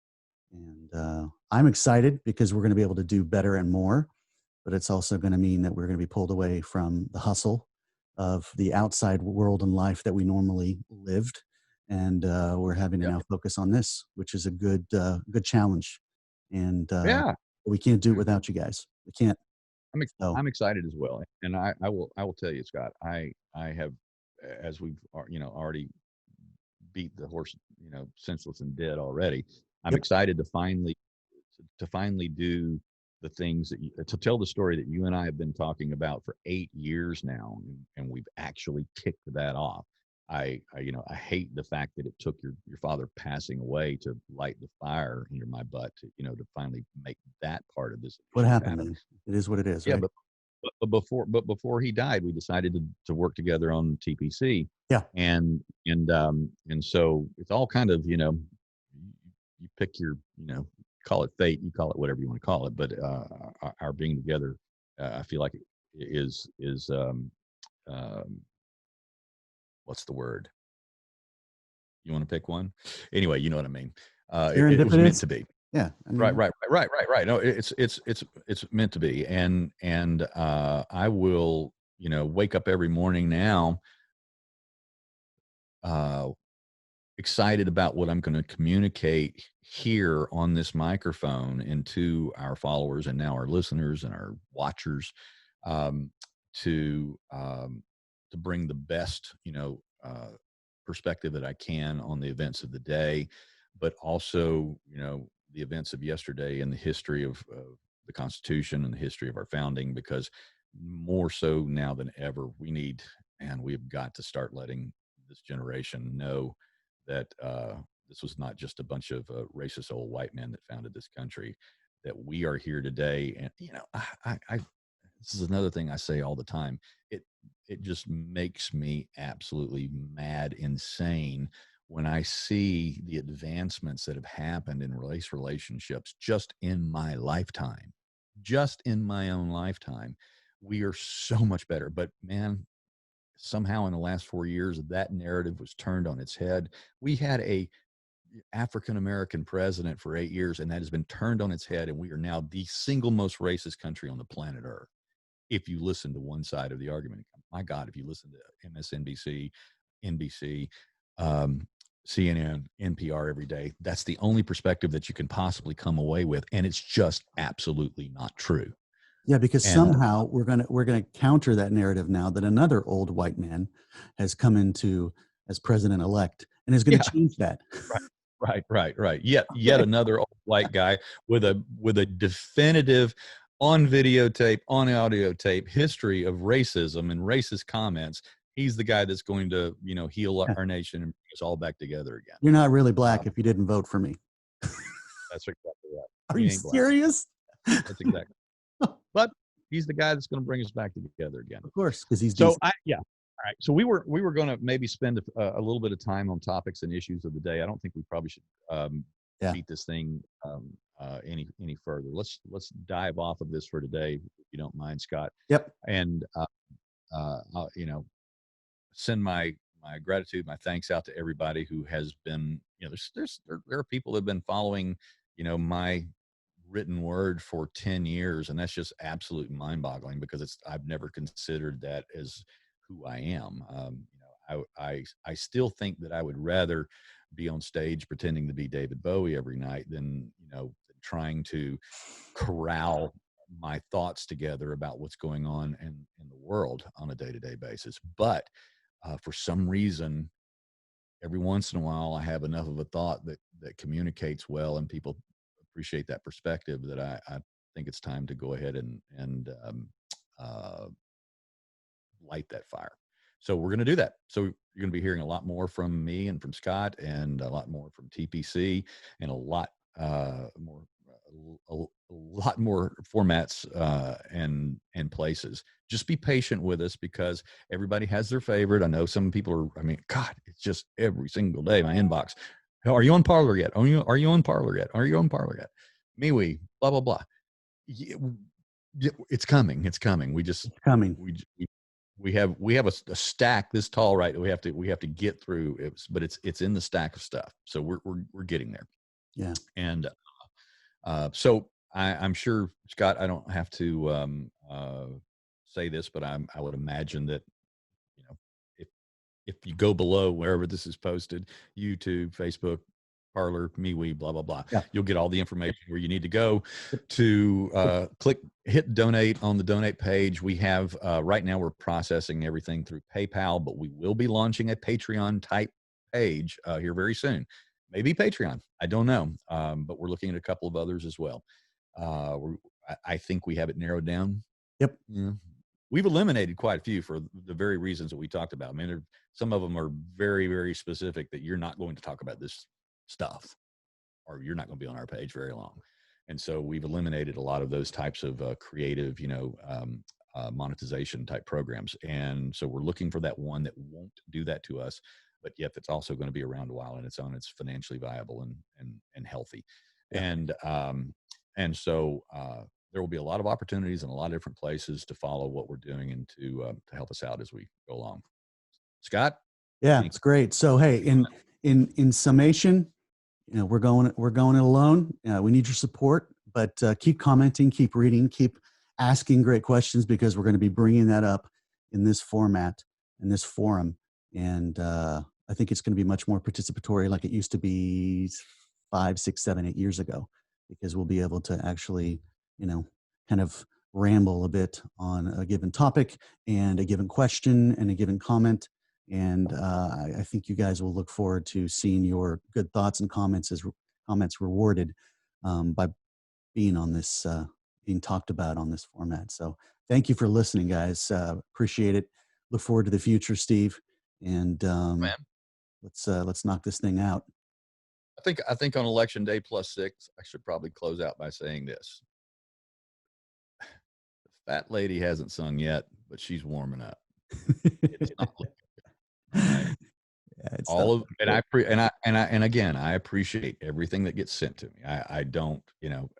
Speaker 2: And I'm excited because we're going to be able to do better and more, but it's also going to mean that we're going to be pulled away from the hustle of the outside world and life that we normally lived. And we're having to now focus on this, which is a good challenge. And we can't do it without you guys. We can't.
Speaker 1: I'm excited as well. And I will tell you, Scott, I have, as we've, already beat the horse, senseless and dead already. I'm excited to finally do the things to tell the story that you and I have been talking about for 8 years now, and we've actually ticked that off. I hate the fact that it took your father passing away to light the fire under my butt to finally make that part of this.
Speaker 2: What happened, man? It is what it is.
Speaker 1: Yeah,
Speaker 2: right?
Speaker 1: but before he died, we decided to work together on TPC.
Speaker 2: Yeah.
Speaker 1: And so it's all kind of, you pick your, call it fate, you call it whatever you want to call it. But our being together, I feel like is what's the word? You want to pick one? Anyway, you know what I mean. It was meant to be.
Speaker 2: Yeah.
Speaker 1: I mean, right. No, it's meant to be. And I will, wake up every morning now, excited about what I'm going to communicate here on this microphone and to our followers and now our listeners and our watchers, to bring the best, perspective that I can on the events of the day, but also, the events of yesterday and the history of the Constitution and the history of our founding, because more so now than ever, we've got to start letting this generation know that this was not just a bunch of racist old white men that founded this country, that we are here today. And, this is another thing I say all the time. It just makes me absolutely mad, insane when I see the advancements that have happened in race relationships just in my lifetime, just in my own lifetime. We are so much better. But man, somehow in the last 4 years, that narrative was turned on its head. We had a African-American president for 8 years, and that has been turned on its head, and we are now the single most racist country on the planet Earth. If you listen to one side of the argument, my God, if you listen to MSNBC, NBC, um, CNN, NPR every day, that's the only perspective that you can possibly come away with, and it's just absolutely not true.
Speaker 2: Yeah, because
Speaker 1: And
Speaker 2: somehow we're gonna counter that narrative now that another old white man has come into as president-elect and is gonna
Speaker 1: yeah,
Speaker 2: change that.
Speaker 1: right. Yet another old white guy with a definitive on videotape, on audio tape history of racism and racist comments. He's the guy that's going to, heal
Speaker 2: Yeah.
Speaker 1: our nation and bring us all back together again.
Speaker 2: You're not really black
Speaker 1: Um,
Speaker 2: if you didn't vote for me.
Speaker 1: that's exactly right.
Speaker 2: Are
Speaker 1: He
Speaker 2: you
Speaker 1: ain't black.
Speaker 2: serious?
Speaker 1: That's exactly. But he's the guy that's going to bring us back together again.
Speaker 2: Of course, because he's
Speaker 1: So
Speaker 2: decent.
Speaker 1: all right. So we were going to maybe spend a little bit of time on topics and issues of the day. I don't think we probably should
Speaker 2: Yeah.
Speaker 1: beat this thing any further. Let's dive off of this for today, if you don't mind, Scott.
Speaker 2: Yep.
Speaker 1: And I'll, send my gratitude, my thanks out to everybody who has been. There are people that have been following, my written word for 10 years, and that's just absolute mind-boggling because I've never considered that as who I am. I still think that I would rather be on stage pretending to be David Bowie every night than trying to corral my thoughts together about what's going on in the world on a day-to-day basis. But for some reason, every once in a while, I have enough of a thought that communicates well, and people appreciate that perspective that I think it's time to go ahead and uh, light that fire. So we're going to do that. So you're going to be hearing a lot more from me and from Scott, and a lot more from TPC, and a lot more. A lot more formats and places. Just be patient with us because everybody has their favorite. I know some people are. I mean, God, it's just every single day my inbox. Are you on Parler yet? Are you on Parler yet? Are you on Parler yet? MeWe, blah blah blah. It's coming. It's coming.
Speaker 2: It's coming.
Speaker 1: We have a stack this tall, right? We have to get through. But it's in the stack of stuff. So we're getting there.
Speaker 2: Yeah.
Speaker 1: And so I'm sure, Scott, I don't have to say this, but I would imagine that, if you go below wherever this is posted, YouTube, Facebook, Parler, MeWe, blah, blah, blah,
Speaker 2: Yeah.
Speaker 1: you'll get all the information where you need to go to hit donate on the donate page. We have, right now we're processing everything through PayPal, but we will be launching a Patreon type page here very soon. Maybe Patreon. I don't know. But we're looking at a couple of others as well. I think we have it narrowed down.
Speaker 2: Yep.
Speaker 1: Yeah. We've eliminated quite a few for the very reasons that we talked about. I mean, some of them are very, very specific that you're not going to talk about this stuff, or you're not going to be on our page very long. And so we've eliminated a lot of those types of creative, monetization type programs. And so we're looking for that one that won't do that to us, but yet that's also going to be around a while on its own. It's financially viable and healthy.
Speaker 2: Yeah.
Speaker 1: And so there will be a lot of opportunities in a lot of different places to follow what we're doing and to help us out as we go along. Scott?
Speaker 2: Yeah, it's great. So hey, in summation, we're going it alone. We need your support, but keep commenting, keep reading, keep asking great questions, because we're going to be bringing that up in this format, in this forum. And I think it's going to be much more participatory, like it used to be 5, 6, 7, 8 years ago, because we'll be able to actually, kind of ramble a bit on a given topic and a given question and a given comment. And I think you guys will look forward to seeing your good thoughts and comments rewarded by being on this, being talked about on this format. So thank you for listening, guys. Appreciate it. Look forward to the future, Steve. And
Speaker 1: Man,
Speaker 2: let's knock this thing out.
Speaker 1: I think on election day +6, I should probably close out by saying this. The fat lady hasn't sung yet, but she's warming up. It's not looking good. All right.
Speaker 2: Yeah, it's
Speaker 1: All of and again, I appreciate everything that gets sent to me. I don't,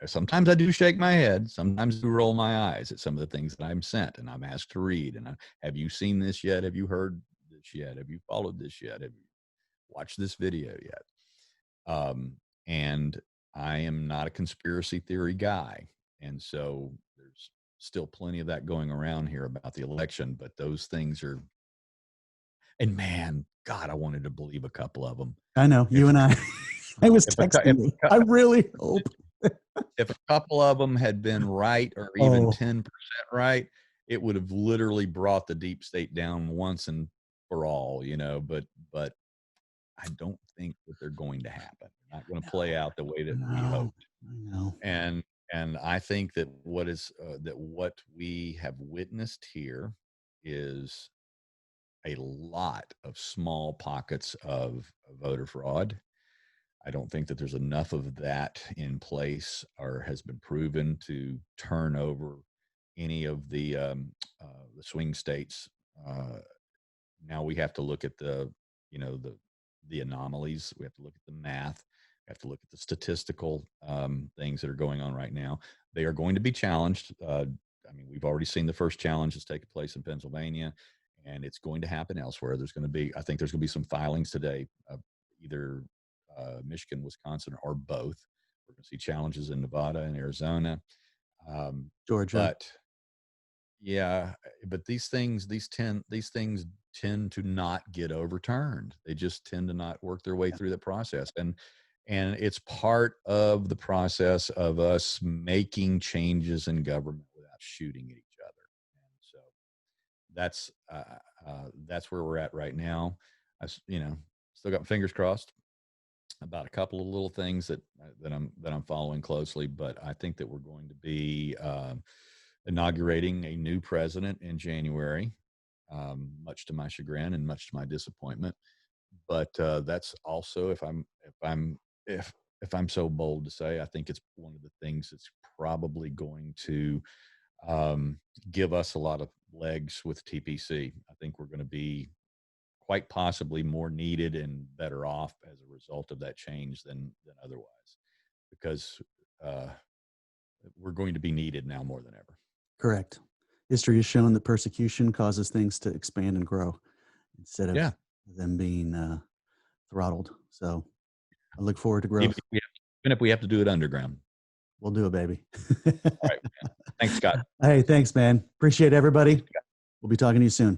Speaker 1: sometimes I do shake my head, sometimes I do roll my eyes at some of the things that I'm sent and I'm asked to read. And have you seen this yet? Have you heard this yet? Have you followed this yet? Have you watched this video yet? And I am not a conspiracy theory guy. And so there's still plenty of that going around here about the election, but those things are, and man, God, I wanted to believe a couple of them.
Speaker 2: I know, you
Speaker 1: If,
Speaker 2: and I. I was
Speaker 1: if,
Speaker 2: texting you. I really hope.
Speaker 1: if a couple of them had been right or even 10% right, it would have literally brought the deep state down once and for all, but I don't think that they're going to happen. They're not going to play out the way that we hoped.
Speaker 2: I know.
Speaker 1: And I think that what we have witnessed here is a lot of small pockets of voter fraud. I don't think that there's enough of that in place or has been proven to turn over any of the swing states. Now we have to look at the anomalies. We have to look at the math. We have to look at the statistical things that are going on right now. They are going to be challenged. We've already seen the first challenge that's taking place in Pennsylvania, and it's going to happen elsewhere. I think there's going to be some filings today, either Michigan, Wisconsin, or both. We're going to see challenges in Nevada and Arizona.
Speaker 2: Georgia.
Speaker 1: But yeah, but these things tend to not get overturned. They just tend to not work their way through the process. And it's part of the process of us making changes in government without shooting at each other. And so that's where we're at right now. Still got my fingers crossed about a couple of little things that I'm following closely, but I think that we're going to be inaugurating a new president in January, much to my chagrin and much to my disappointment. But that's also, if I'm so bold to say, I think it's one of the things that's probably going to give us a lot of legs with TPC. I think we're going to be quite possibly more needed and better off as a result of that change than otherwise, because we're going to be needed now more than ever.
Speaker 2: Correct. History has shown that persecution causes things to expand and grow instead of them being throttled. So I look forward to growth.
Speaker 1: Even if we have to do it underground.
Speaker 2: We'll do it, baby.
Speaker 1: All right, man. Thanks, Scott.
Speaker 2: Hey, thanks, man. Appreciate everybody. We'll be talking to you soon.